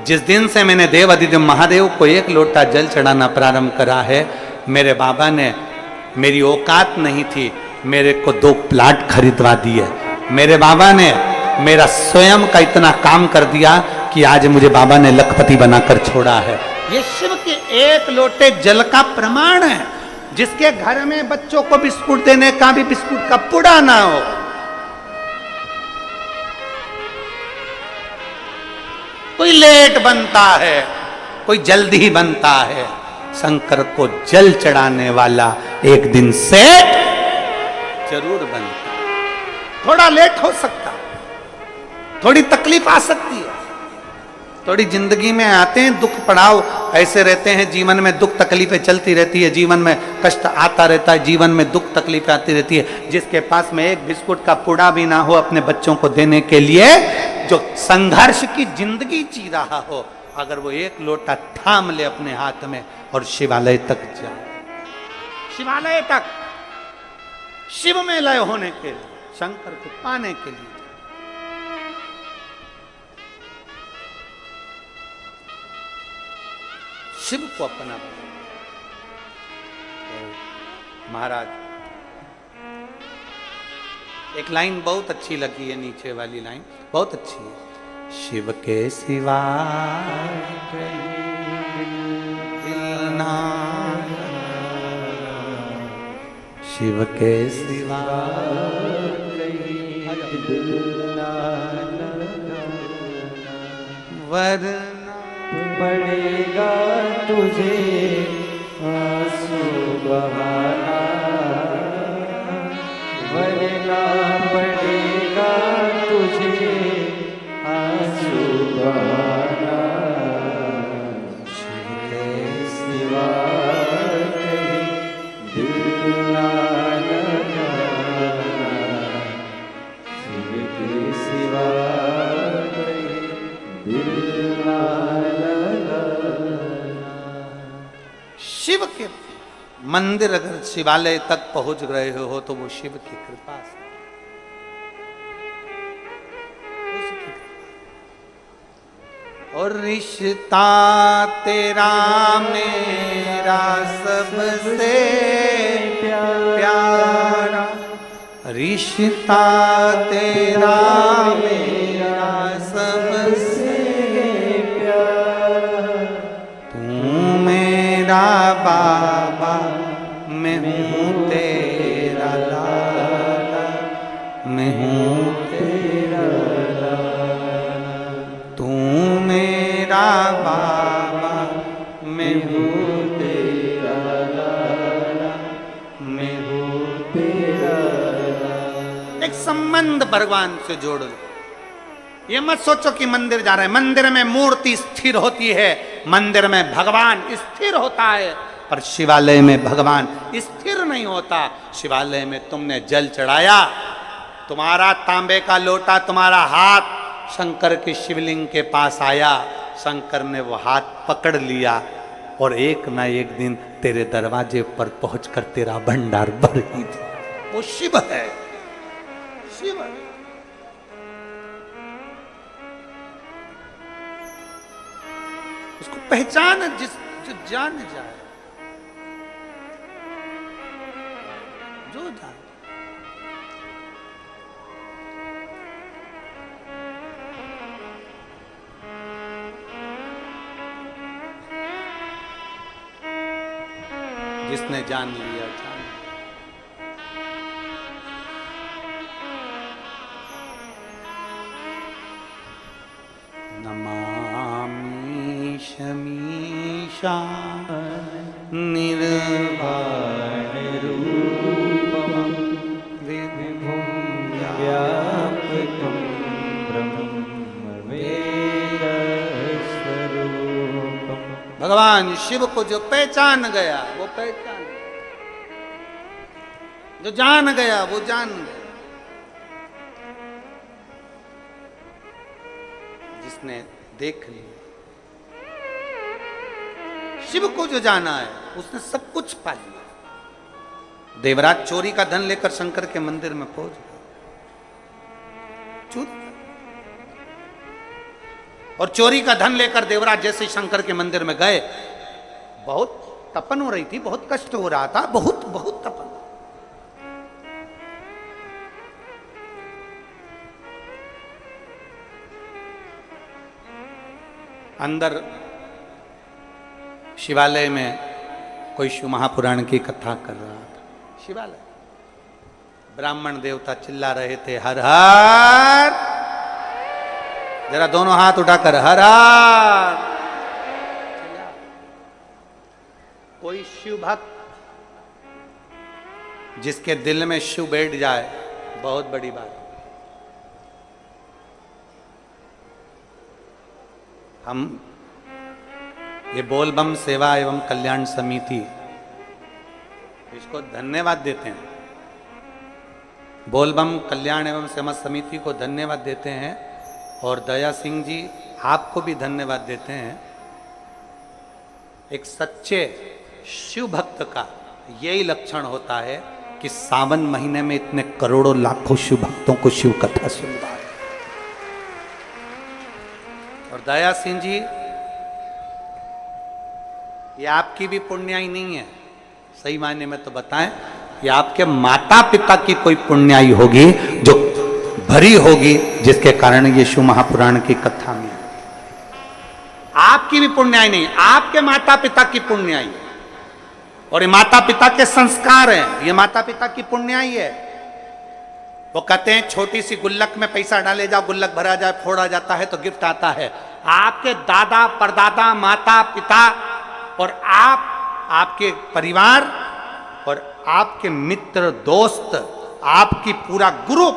जिस दिन से मैंने देव अधिदेव महादेव को एक लोटा जल चढ़ाना प्रारंभ करा है, मेरे बाबा ने, मेरी औकात नहीं थी, मेरे को 2 प्लाट खरीदवा दिए। मेरे बाबा ने मेरा स्वयं का इतना काम कर दिया कि आज मुझे बाबा ने लखपति बनाकर छोड़ा है। ये शिव के एक लोटे जल का प्रमाण है। जिसके घर में बच्चों को बिस्कुट देने का भी बिस्कुट का पुड़ा ना हो, कोई लेट बनता है, कोई जल्दी बनता है, शंकर को जल चढ़ाने वाला एक दिन सेठ जरूर बनता। थोड़ा लेट हो सकता, थोड़ी तकलीफ आ सकती है, थोड़ी जिंदगी में आते हैं दुख पड़ाव ऐसे रहते हैं, जीवन में दुख तकलीफें चलती रहती है, जीवन में कष्ट आता रहता है, जीवन में दुख तकलीफें आती रहती है। जिसके पास में एक बिस्कुट का पुड़ा भी ना हो अपने बच्चों को देने के लिए, जो संघर्ष की जिंदगी जी रहा हो, अगर वो एक लोटा थाम ले अपने हाथ में और शिवालय तक जाए, शिवालय तक शिव में लय होने के लिए, शंकर को पाने के लिए, शिव को अपना महाराज। एक लाइन बहुत अच्छी लगी है, नीचे वाली लाइन बहुत अच्छी है। शिव के सिवा शिव के सिवा वरना पड़ेगा तुझे आंसू बहाना, वरना पड़ेगा तुझे आंसू बहाना। शिव के सिवा कहीं दिल ना लगाना, शिव के सिवा कहीं दिल ना शिव के मंदिर अगर शिवालय तक पहुंच गए हो तो वो शिव की कृपा से, और रिश्ता तेरा मेरा सबसे प्यारा, रिश्ता तेरा मेरा सबसे प्यारा, तू मेरा बाबा मैं हूँ तेरा लाला, मैं हूँ तेरा लाला, तू मेरा बाबा मैं हूँ तेरा लाला, मैं हूँ तेरा लाला। एक संबंध भगवान से जोड़ लो। ये मत सोचो कि मंदिर जा रहे हैं, मंदिर में मूर्ति स्थिर होती है, मंदिर में भगवान स्थिर होता है, पर शिवालय में भगवान स्थिर नहीं होता। शिवालय में तुमने जल चढ़ाया, तुम्हारा तांबे का लोटा, तुम्हारा हाथ शंकर के शिवलिंग के पास आया, शंकर ने वो हाथ पकड़ लिया और एक ना एक दिन तेरे दरवाजे पर पहुंचकर तेरा भंडार भर ही दिया। वो शिव है, शिव है। उसको पहचान जो जान जाए, जो जान। जिसने जान लिया जान। नमामि शमीशा निर्वाण रूपम विभुं व्यापकं ब्रह्मवेदस्वरूपम। भगवान शिव को जो पहचान गया वो पहचान, जो जान गया वो जान गया। जिसने देख लिया, शिव को जो जाना है उसने सब कुछ पा लिया। देवराज चोरी का धन लेकर शंकर के मंदिर में पहुंच गया, चोरी का। और चोरी का धन लेकर देवराज जैसे शंकर के मंदिर में गए, बहुत तपन हो रही थी, बहुत कष्ट हो रहा था, बहुत बहुत तपन। अंदर शिवालय में कोई शिव महापुराण की कथा कर रहा था। शिवालय, ब्राह्मण देवता चिल्ला रहे थे, हर हर। जरा दोनों हाथ उठाकर हर हर। कोई शिव भक्त जिसके दिल में शिव बैठ जाए, बहुत बड़ी बात। हम ये बोलबम सेवा एवं कल्याण समिति इसको धन्यवाद देते हैं। बोलबम कल्याण एवं सेवा समिति को धन्यवाद देते हैं, और दया सिंह जी आपको भी धन्यवाद देते हैं। एक सच्चे शिव भक्त का यही लक्षण होता है कि सावन महीने में इतने करोड़ों लाखों शिव भक्तों को शिव कथा सुनवा है। और दया सिंह जी, ये आपकी भी पुण्याई नहीं है, सही मायने में तो बताएं, ये आपके माता पिता की कोई पुण्याई होगी जो भरी होगी, जिसके कारण ये शिव महापुराण की कथा में। आपकी भी पुण्याई नहीं, आपके माता पिता की पुण्याई है। और ये माता पिता के संस्कार हैं, ये माता पिता की पुण्याई है। वो कहते हैं छोटी सी गुल्लक में पैसा डाले जाओ, गुल्लक भरा जाए, फोड़ा जाता है तो गिफ्ट आता है। आपके दादा परदादा माता पिता और आप, आपके परिवार और आपके मित्र दोस्त, आपकी पूरा ग्रुप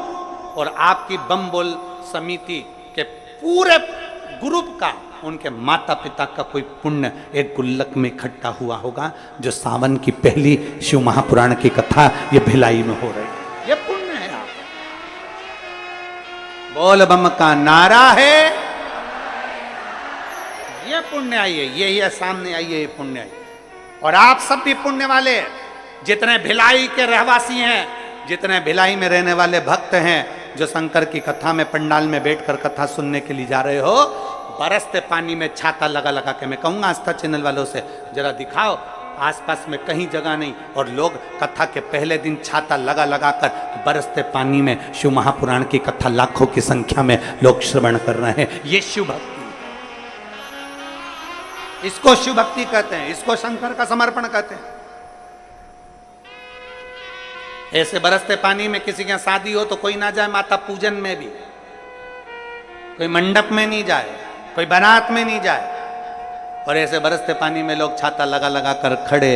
और आपकी बम बोल समिति के पूरे ग्रुप का, उनके माता पिता का कोई पुण्य एक गुल्लक में इकट्ठा हुआ होगा, जो सावन की पहली शिव महापुराण की कथा ये भिलाई में हो रही है। ये पुण्य है। आप बोल बम का नारा है, ये पुण्य आई है, ये सामने आई है, ये पुण्य आई। और आप सब भी पुण्य वाले, जितने भिलाई के रहवासी हैं, जितने भिलाई में रहने वाले भक्त हैं, जो शंकर की कथा में पंडाल में बैठकर कथा सुनने के लिए जा रहे हो, बरसते पानी में छाता लगा लगा के, मैं कहूंगा आस्था चैनल वालों से जरा दिखाओ, आसपास में कहीं जगह नहीं, और लोग कथा के पहले दिन छाता लगा लगा कर बरसते पानी में शिव महापुराण की कथा लाखों की संख्या में लोग श्रवण कर रहे हैं। ये शिव भक्ति, इसको शिव भक्ति कहते हैं, इसको शंकर का समर्पण कहते हैं। ऐसे बरसते पानी में किसी के शादी हो तो कोई ना जाए माता पूजन में भी, कोई मंडप में नहीं जाए, कोई बारात में नहीं जाए, और ऐसे बरसते पानी में लोग छाता लगा लगा कर खड़े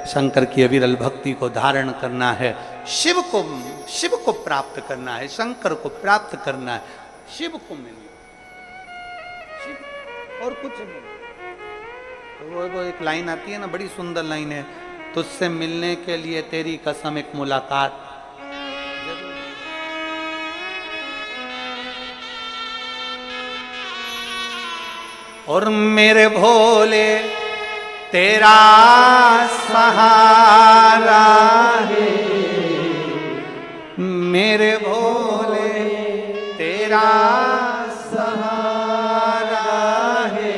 शंकर की अविरल भक्ति को धारण करना है, शिव को प्राप्त करना है, शंकर को प्राप्त करना है, शिव को मिलना, शिव और कुछ नहीं। तो वो एक लाइन आती है ना, बड़ी सुंदर लाइन है, तुझसे मिलने के लिए तेरी कसम एक मुलाकात जरूर। और मेरे भोले तेरा सहारा है, मेरे भोले तेरा सहारा है,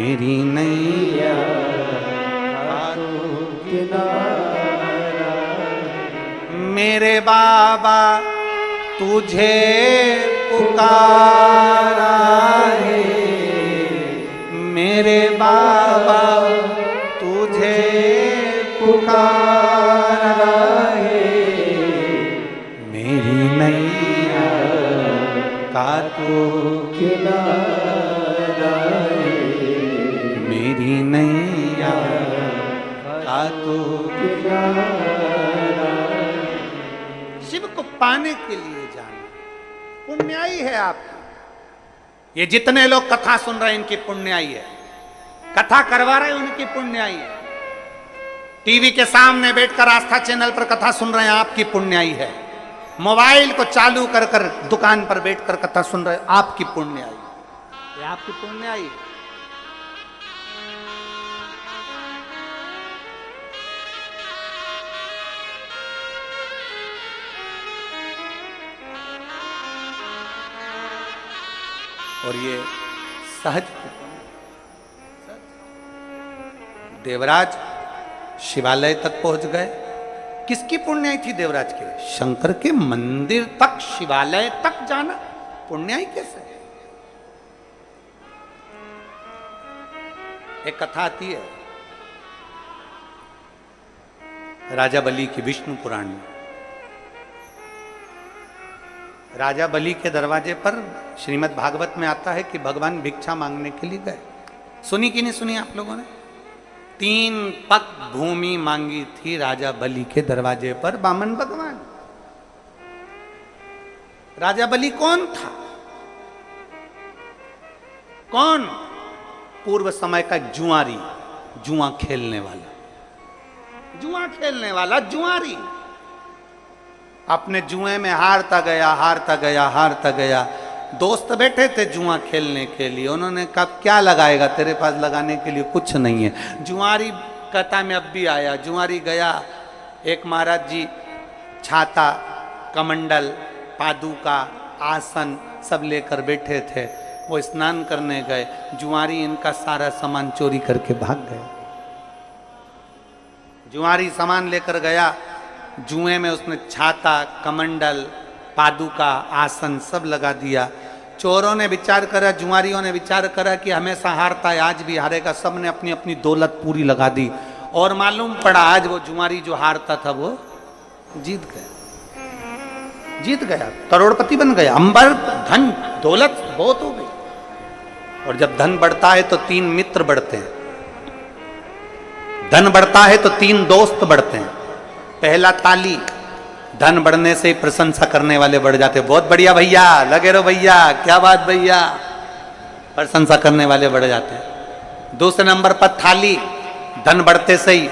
मेरी नैया मेरे बाबा तुझे पुकारा है, मेरे बाबा तुझे पुकारा है, मेरी नैया का तू किनारा है, मेरी नैया का तू किनारा। शिव को पाने के लिए जाना पुण्याई है आपकी। ये जितने लोग कथा सुन रहे हैं इनकी पुण्याई है, कथा करवा रहे हैं उनकी पुण्याई है, टीवी के सामने बैठकर आस्था चैनल पर कथा सुन रहे हैं आपकी पुण्याई है, मोबाइल को चालू कर कर दुकान पर बैठकर कथा सुन रहे हैं आपकी पुण्याई, ये आपकी पुण्याई है। और ये सहज देवराज शिवालय तक पहुंच गए। किसकी पुण्याई थी देवराज के? शंकर के मंदिर तक, शिवालय तक जाना पुण्याई कैसे? एक कथा आती है राजा बलि की विष्णु पुराण में। राजा बलि के दरवाजे पर श्रीमद् भागवत में आता है कि भगवान भिक्षा मांगने के लिए गए। सुनी कि नहीं सुनी आप लोगों ने? 3 पग भूमि मांगी थी राजा बलि के दरवाजे पर बामन भगवान। राजा बलि कौन था? कौन? पूर्व समय का जुआरी, जुआ खेलने वाला, जुआ खेलने वाला जुआरी। अपने जुए में हारता गया, हारता गया, हारता गया। दोस्त बैठे थे जुआ खेलने के लिए, उन्होंने कहा क्या लगाएगा, तेरे पास लगाने के लिए कुछ नहीं है। जुआरी कथा में अब भी आया। जुआरी गया, एक महाराज जी छाता, कमंडल, पादुका, आसन सब लेकर बैठे थे। वो स्नान करने गए, जुआरी इनका सारा सामान चोरी करके भाग गए। जुआरी सामान लेकर गया, जुए में उसने छाता, कमंडल, पादुका, आसन सब लगा दिया। चोरों ने विचार करा, जुआरियों ने विचार करा कि हमेशा हारता है, आज भी हारेगा। सब ने अपनी अपनी दौलत पूरी लगा दी और मालूम पड़ा आज वो जुआरी जो हारता था वो जीत गया, जीत गया, करोड़पति बन गया। अंबर धन दौलत बहुत हो गई। और जब धन बढ़ता है तो 3 मित्र बढ़ते हैं, धन बढ़ता है तो 3 दोस्त बढ़ते हैं। पहला ताली, धन बढ़ने से ही प्रशंसा करने वाले बढ़ जाते, बहुत बढ़िया भैया, लगे रहो भैया, क्या बात भैया, प्रशंसा करने वाले बढ़ जाते हैं। दूसरे नंबर पर थाली, धन बढ़ते से ही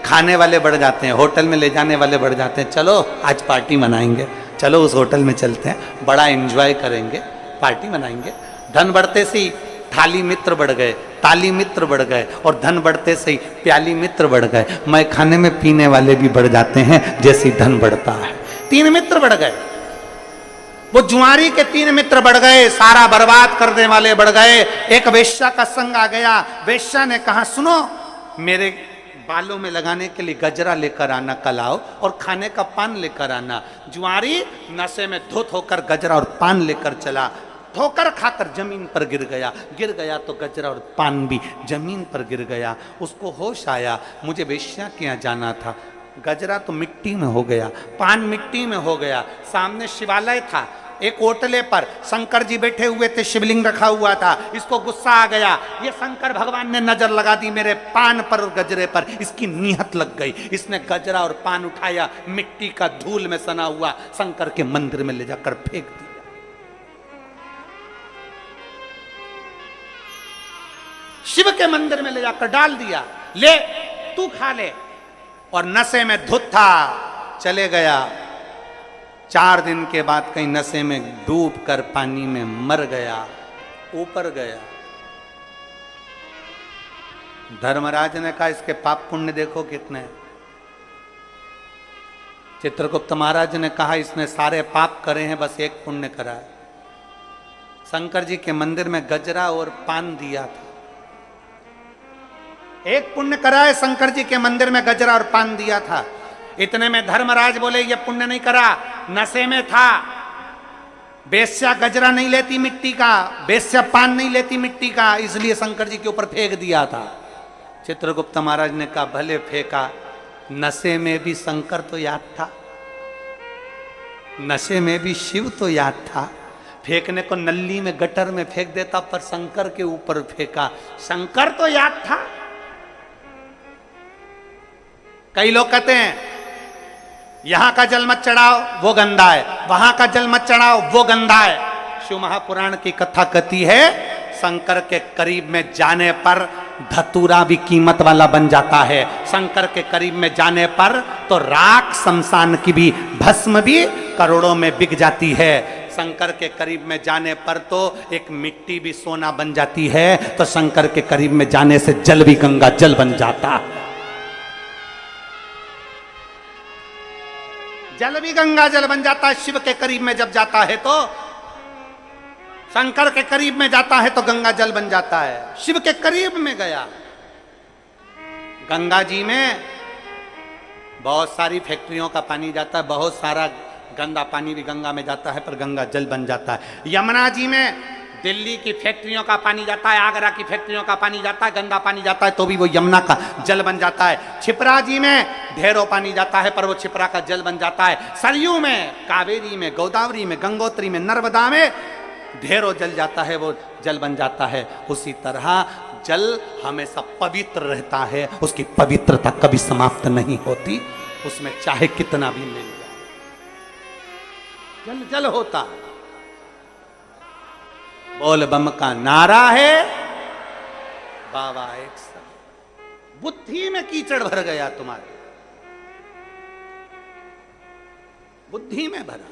खाने वाले बढ़ जाते हैं, होटल में ले जाने वाले बढ़ जाते हैं। चलो आज पार्टी मनाएंगे, चलो उस होटल में चलते हैं, बड़ा एंजॉय करेंगे, पार्टी मनाएंगे। धन बढ़ते से ही थाली मित्र बढ़ गए, ताली मित्र बढ़ गए, और धन बढ़ते से ही प्याली मित्र बढ़ गए। मैं खाने में पीने वाले भी बढ़ जाते हैं जैसे धन बढ़ता है। 3 मित्र बढ़ गए। वो जुआरी के 3 मित्र बढ़ गए, सारा बर्बाद करने वाले बढ़ गए। एक वेश्या का संग आ गया। वेश्या ने कहा सुनो, मेरे बालों में लगाने के लिए गजरा लेकर आना कल आओ, और खाने का पान लेकर आना। जुआरी नशे में धुत होकर गजरा और पान लेकर चला, ठोकर खाकर जमीन पर गिर गया तो गजरा और पान भी जमीन पर गिर गया। उसको होश आया, मुझे वेश्या के यहाँ जाना था। गजरा तो मिट्टी में हो गया, पान मिट्टी में हो गया। सामने शिवालय था, एक ओटले पर शंकर जी बैठे हुए थे, शिवलिंग रखा हुआ था। इसको गुस्सा आ गया, ये शंकर भगवान ने नजर लगा दी मेरे पान पर और गजरे पर, इसकी नीहत लग गई। इसने गजरा और पान उठाया, मिट्टी का धूल में सना हुआ शंकर के मंदिर में ले जाकर फेंक दिया। शिव के मंदिर में ले जाकर डाल दिया, ले तू खा ले। और नशे में धुत था, चले गया। 4 दिन के बाद कहीं नशे में डूब कर पानी में मर गया, ऊपर गया। धर्मराज ने कहा इसके पाप पुण्य देखो कितने। चित्रगुप्त महाराज ने कहा इसने सारे पाप करे हैं, बस एक पुण्य करा है। शंकर जी के मंदिर में गजरा और पान दिया था, एक पुण्य करा है, शंकर जी के मंदिर में गजरा और पान दिया था। इतने में धर्मराज बोले ये पुण्य नहीं करा, नशे में था। बेस्या गजरा नहीं लेती मिट्टी का, बेस्या पान नहीं लेती मिट्टी का, इसलिए शंकर जी के ऊपर फेंक दिया था। चित्रगुप्त महाराज ने कहा भले फेंका, नशे में भी शंकर तो याद था, नशे में भी शिव तो याद था। फेंकने को नल्ली में गटर में फेंक देता, पर शंकर के ऊपर फेंका, शंकर तो याद था। कई लोग कहते हैं यहां का जल मत चढ़ाओ वो गंदा है, वहां का जल मत चढ़ाओ वो गंदा है। शिव महापुराण की कथा कहती है शंकर के करीब में जाने पर धतूरा भी कीमत वाला बन जाता है। शंकर के करीब में जाने पर तो राख शमशान की भी, भस्म भी करोड़ों में बिक जाती है। शंकर के करीब में जाने पर तो एक मिट्टी भी सोना बन जाती है, तो शंकर के करीब में जाने से जल भी गंगा जल बन जाता है। जल भी गंगा जल बन जाता है। शिव के करीब में जब जाता है तो, शंकर के करीब में जाता है तो गंगा जल बन जाता है। शिव के करीब में गया, गंगा जी में बहुत सारी फैक्ट्रियों का पानी जाता है, बहुत सारा गंदा पानी भी गंगा में जाता है, पर गंगा जल बन जाता है। यमुना जी में दिल्ली की फैक्ट्रियों का पानी जाता है, आगरा की फैक्ट्रियों का पानी जाता है, गंदा पानी जाता है, तो भी वो यमुना का जल बन जाता है। छिपरा जी में ढेरों पानी जाता है, पर वो छिपरा का जल बन जाता है। सरयू में, कावेरी में, गोदावरी में, गंगोत्री में, नर्मदा में ढेरों जल जाता है, वो जल बन जाता है। उसी तरह जल हमेशा पवित्र रहता है, उसकी पवित्रता कभी समाप्त नहीं होती, उसमें चाहे कितना भी मिल जाए, जल जल होता है। बोल बम का नारा है, बाबा एक सब। बुद्धि में कीचड़ भर गया तुम्हारे, बुद्धि में भरा।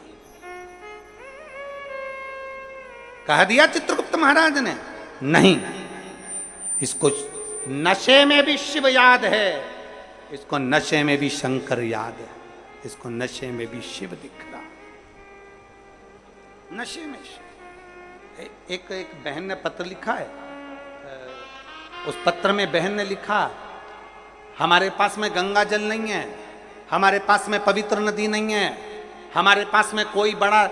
कह दिया चित्रगुप्त महाराज ने, नहीं, इसको नशे में भी शिव याद है, इसको नशे में भी शंकर याद है, इसको नशे में भी शिव दिख रहा, नशे में शिव। एक बहन ने पत्र लिखा है, उस पत्र में बहन ने लिखा हमारे पास में गंगा जल नहीं है, हमारे पास में पवित्र नदी नहीं है, हमारे पास में कोई बड़ा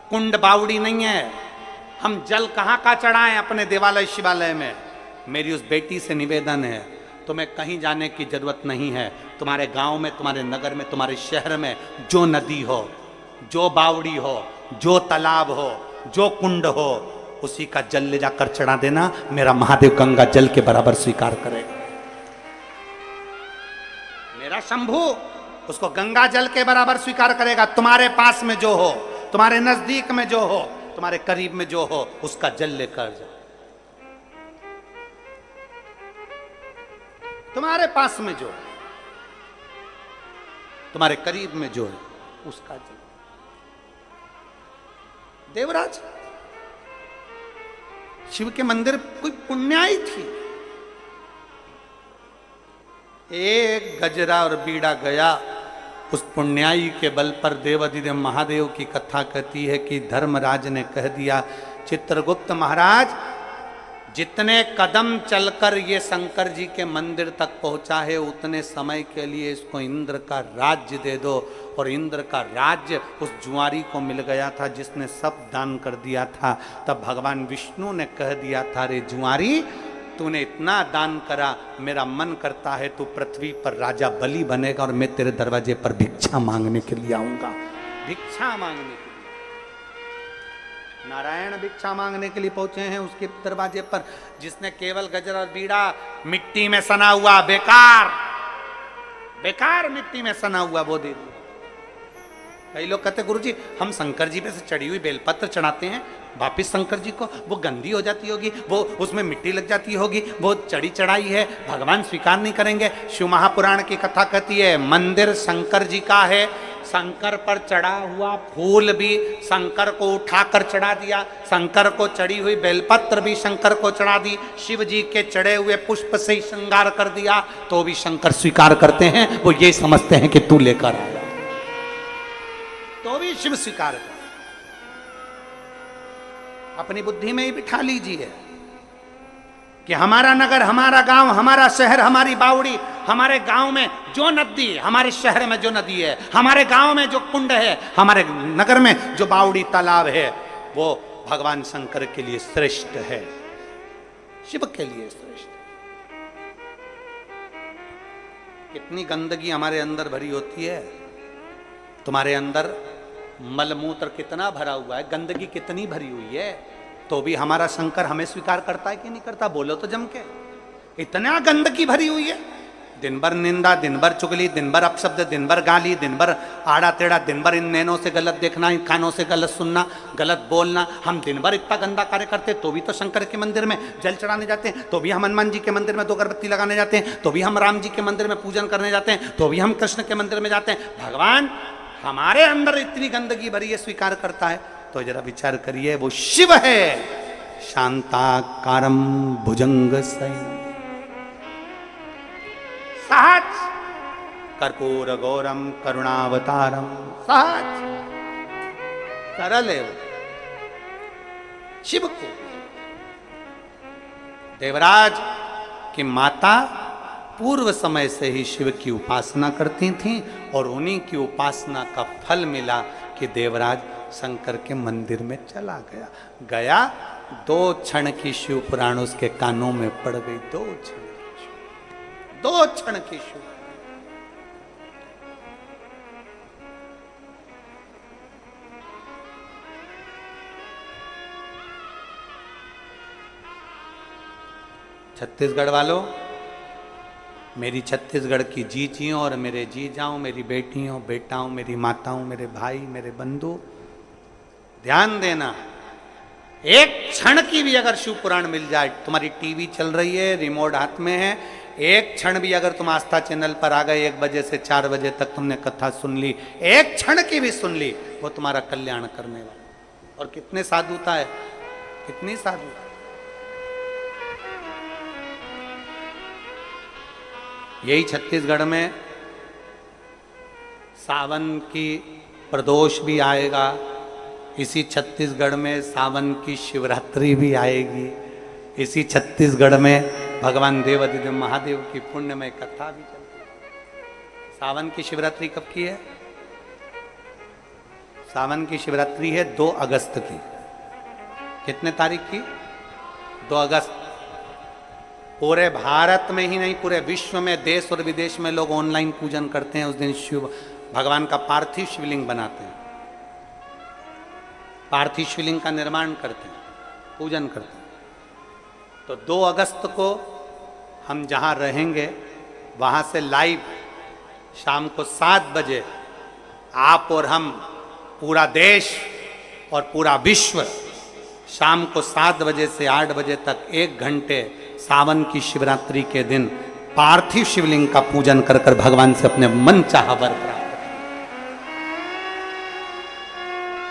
कुंड बावड़ी नहीं है, हम जल कहाँ का चढ़ाएं अपने देवालय शिवालय में। मेरी उस बेटी से निवेदन है, तुम्हें कहीं जाने की जरूरत नहीं है, तुम्हारे गांव में, तुम्हारे नगर में, तुम्हारे शहर में जो नदी हो, जो बावड़ी हो, जो तालाब हो, जो कुंड हो, उसी का जल ले जाकर चढ़ा देना, मेरा महादेव गंगा जल के बराबर स्वीकार करेगा। मेरा शंभू उसको गंगा जल के बराबर स्वीकार करेगा। तुम्हारे पास में जो हो, तुम्हारे नजदीक में जो हो, तुम्हारे करीब में जो हो, उसका जल लेकर जाओ। तुम्हारे पास में जो, तुम्हारे करीब में जो है, उसका जल। देवराज, शिव के मंदिर कोई पुण्याई थी, एक गजरा और बीड़ा गया, उस पुण्याई के बल पर देवाधिदेव महादेव की कथा कहती है कि धर्मराज ने कह दिया, चित्रगुप्त महाराज जितने कदम चलकर ये शंकर जी के मंदिर तक पहुंचा है, उतने समय के लिए इसको इंद्र का राज्य दे दो। और इंद्र का राज्य उस जुआरी को मिल गया था जिसने सब दान कर दिया था। तब भगवान विष्णु ने कह दिया था, रे जुआरी, तूने इतना दान करा, मेरा मन करता है तू पृथ्वी पर राजा बलि बनेगा और मैं तेरे दरवाजे पर भिक्षा मांगने के लिए आऊंगा। भिक्षा मांगने के लिए नारायण भिक्षा मांगने के लिए पहुंचे हैं उसके दरवाजे पर। जिसने केवल गजर और बीड़ा मिट्टी में सना हुआ, बेकार बेकार मिट्टी में सना हुआ, वो दे दिया। कई लोग कहते गुरुजी हम शंकर जी पे से चढ़ी हुई बेलपत्र चढ़ाते हैं, वापिस शंकर जी को वो गंदी हो जाती होगी, वो उसमें मिट्टी लग जाती होगी, वो चढ़ी चढ़ाई है, भगवान स्वीकार नहीं करेंगे। शिव महापुराण की कथा कहती है मंदिर शंकर जी का है, शंकर पर चढ़ा हुआ फूल भी शंकर को उठाकर चढ़ा दिया, शंकर को चढ़ी हुई बेलपत्र भी शंकर को चढ़ा दी, शिव जी के चढ़े हुए पुष्प से ही श्रृंगार कर दिया, तो भी शंकर स्वीकार करते हैं। वो ये समझते हैं कि तू लेकर आया, तो भी शिव स्वीकार कर। अपनी बुद्धि में ही बिठा लीजिए, कि हमारा नगर, हमारा गांव, हमारा शहर, हमारी बावड़ी, हमारे गांव में जो नदी, हमारे शहर में जो नदी है, हमारे गांव में जो कुंड है, हमारे नगर में जो बावड़ी तालाब है, वो भगवान शंकर के लिए श्रेष्ठ है, शिव के लिए श्रेष्ठ। कितनी गंदगी हमारे अंदर भरी होती है। तुम्हारे अंदर मलमूत्र कितना भरा हुआ है, गंदगी कितनी भरी हुई है, तो भी हमारा शंकर हमें स्वीकार करता है कि नहीं करता? बोलो तो जम के। इतना गंदगी भरी हुई है, दिन भर निंदा, दिन भर चुगली, दिन भर अपशब्द, दिन भर गाली, दिन भर आड़ा टेढ़ा, दिन भर इन नैनों से गलत देखना, इन कानों से गलत सुनना, गलत बोलना। हम दिन भर इतना गंदा कार्य करते, तो भी तो शंकर के मंदिर में जल चढ़ाने जाते हैं, तो भी हम हनुमान जी के मंदिर में 2 अगरबत्ती लगाने जाते हैं, तो भी हम राम जी के मंदिर में पूजन करने जाते हैं, तो भी हम कृष्ण के मंदिर में जाते हैं। भगवान हमारे अंदर इतनी गंदगी भरी है, स्वीकार करता है? तो जरा विचार करिए, वो शिव है। शांताकारं भुजंग सहज, कर्पूर गौरम करुणावतारम, सहज सरल है वो। शिव को देवराज की माता पूर्व समय से ही शिव की उपासना करती थीं, और उन्हीं की उपासना का फल मिला कि देवराज शंकर के मंदिर में चला गया। 2 क्षण की शिव पुराण उसके कानों में पड़ गई। 2 क्षण की शिव। छत्तीसगढ़ वालों, मेरी छत्तीसगढ़ की जीजियों और मेरे जीजाओं, मेरी बेटियों बेटाओं, मेरी माताओं, मेरे भाई, मेरे बंधु, ध्यान देना। एक क्षण की भी अगर शिव पुराण मिल जाए, तुम्हारी टीवी चल रही है, रिमोट हाथ में है, एक क्षण भी अगर तुम आस्था चैनल पर आ गए, 1 बजे से 4 बजे तक तुमने कथा सुन ली, एक क्षण की भी सुन ली, वो तुम्हारा कल्याण करने वाला। और कितने साधुता है, कितनी साधुता। यही छत्तीसगढ़ में सावन की प्रदोष भी आएगा, इसी छत्तीसगढ़ में सावन की शिवरात्रि भी आएगी, इसी छत्तीसगढ़ में भगवान देवादिदेव महादेव की पुण्यमय कथा भी चलती है। सावन की शिवरात्रि कब की है? सावन की शिवरात्रि है 2 अगस्त की। कितने तारीख की? 2 अगस्त। पूरे भारत में ही नहीं, पूरे विश्व में, देश और विदेश में लोग ऑनलाइन पूजन करते हैं। उस दिन शिव भगवान का पार्थिव शिवलिंग बनाते हैं, पार्थिव शिवलिंग का निर्माण करते हैं, पूजन करते हैं। तो 2 अगस्त को हम जहाँ रहेंगे वहाँ से लाइव शाम को 7 बजे आप और हम, पूरा देश और पूरा विश्व, शाम को 7 बजे से 8 बजे तक 1 घंटे सावन की शिवरात्रि के दिन पार्थिव शिवलिंग का पूजन कर कर भगवान से अपने मन चाहा वर प्राप्त करें।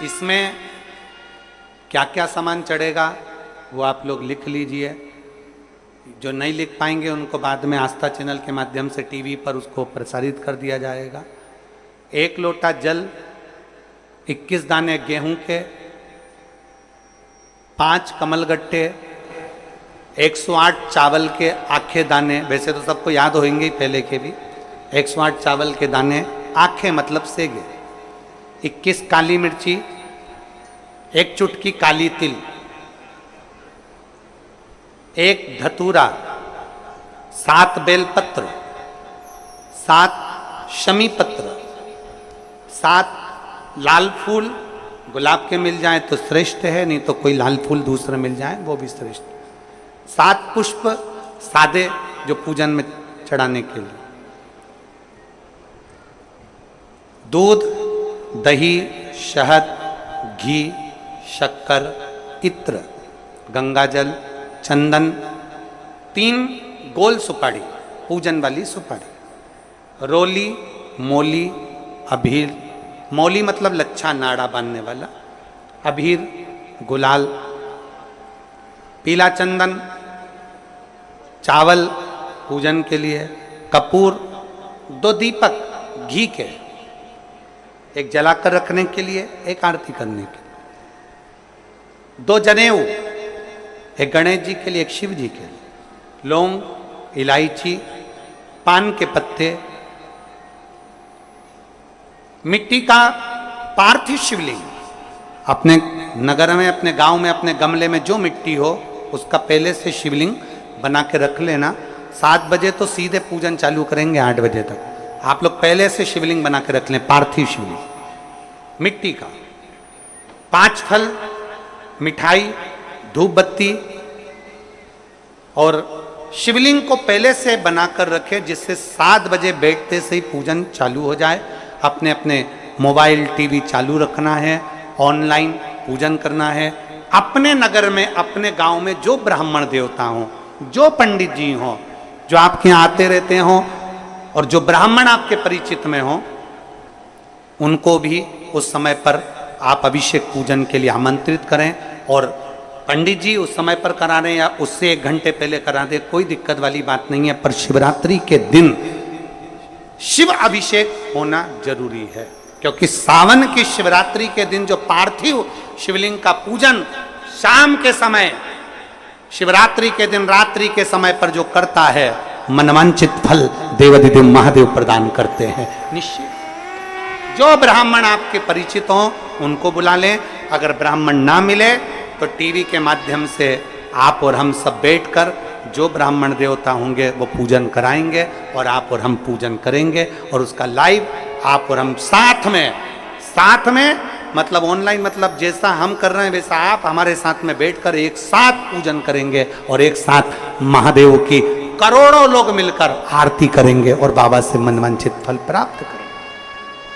इसमें क्या क्या सामान चढ़ेगा वो आप लोग लिख लीजिए। जो नहीं लिख पाएंगे उनको बाद में आस्था चैनल के माध्यम से टीवी पर उसको प्रसारित कर दिया जाएगा। 1 लोटा जल, 21 दाने गेहूं के, 5 कमलगट्टे, 108 चावल के आखे दाने, वैसे तो सबको याद होंगे ही पहले के भी, 108 चावल के दाने, आखे मतलब सेगे, 21 काली मिर्ची, 1 चुटकी काली तिल, 1 धतूरा, 7 बेलपत्र, 7 शमी पत्र, 7 लाल फूल, गुलाब के मिल जाए तो श्रेष्ठ है, नहीं तो कोई लाल फूल दूसरे मिल जाए वो भी श्रेष्ठ। 7 पुष्प सादे जो पूजन में चढ़ाने के लिए, दूध, दही, शहद, घी, शक्कर, इत्र, गंगाजल, चंदन, 3 गोल सुपारी, पूजन वाली सुपारी, रोली, मोली, अभीर, मौली मतलब लच्छा नाड़ा बांधने वाला, अभीर, गुलाल, पीला चंदन, चावल पूजन के लिए, कपूर, 2 दीपक घी के, 1 जलाकर रखने के लिए, 1 आरती करने के लिए, 2 जनेऊ, 1 गणेश जी के लिए, 1 शिव जी के लिए, लौंग, इलायची, पान के पत्ते, मिट्टी का पार्थिव शिवलिंग, अपने नगर में, अपने गांव में, अपने गमले में जो मिट्टी हो उसका पहले से शिवलिंग बना के रख लेना। 7 बजे तो सीधे पूजन चालू करेंगे, 8 बजे तक आप लोग पहले से शिवलिंग बना के रख लें, पार्थिव शिवलिंग मिट्टी का। 5 फल, मिठाई, धूप बत्ती, और शिवलिंग को पहले से बनाकर रखें जिससे 7 बजे बैठते से ही पूजन चालू हो जाए। अपने अपने मोबाइल, टीवी चालू रखना है, ऑनलाइन पूजन करना है। अपने नगर में, अपने गांव में जो ब्राह्मण देवता हों, जो पंडित जी हों, जो आपके यहाँ आते रहते हों, और जो ब्राह्मण आपके परिचित में हों, उनको भी उस समय पर आप अभिषेक पूजन के लिए आमंत्रित करें। और पंडित जी उस समय पर करा रहे हैं या उससे 1 घंटे पहले करा दे, कोई दिक्कत वाली बात नहीं है। पर शिवरात्रि के दिन शिव अभिषेक होना जरूरी है, क्योंकि सावन की शिवरात्रि के दिन जो पार्थिव शिवलिंग का पूजन शाम के समय, शिवरात्रि के दिन रात्रि के समय पर जो करता है, मनवांचित फल देवाधिदेव महादेव प्रदान करते हैं निश्चित। जो ब्राह्मण आपके परिचित हों उनको बुला लें। अगर ब्राह्मण ना मिले तो टीवी के माध्यम से आप और हम सब बैठकर जो ब्राह्मण देवता होंगे वो पूजन कराएंगे, और आप और हम पूजन करेंगे, और उसका लाइव आप और हम साथ में मतलब ऑनलाइन, मतलब जैसा हम कर रहे हैं वैसा आप हमारे साथ में बैठकर एक साथ पूजन करेंगे, और एक साथ महादेव की करोड़ों लोग मिलकर आरती करेंगे और बाबा से मनवांछित फल प्राप्त करेंगे।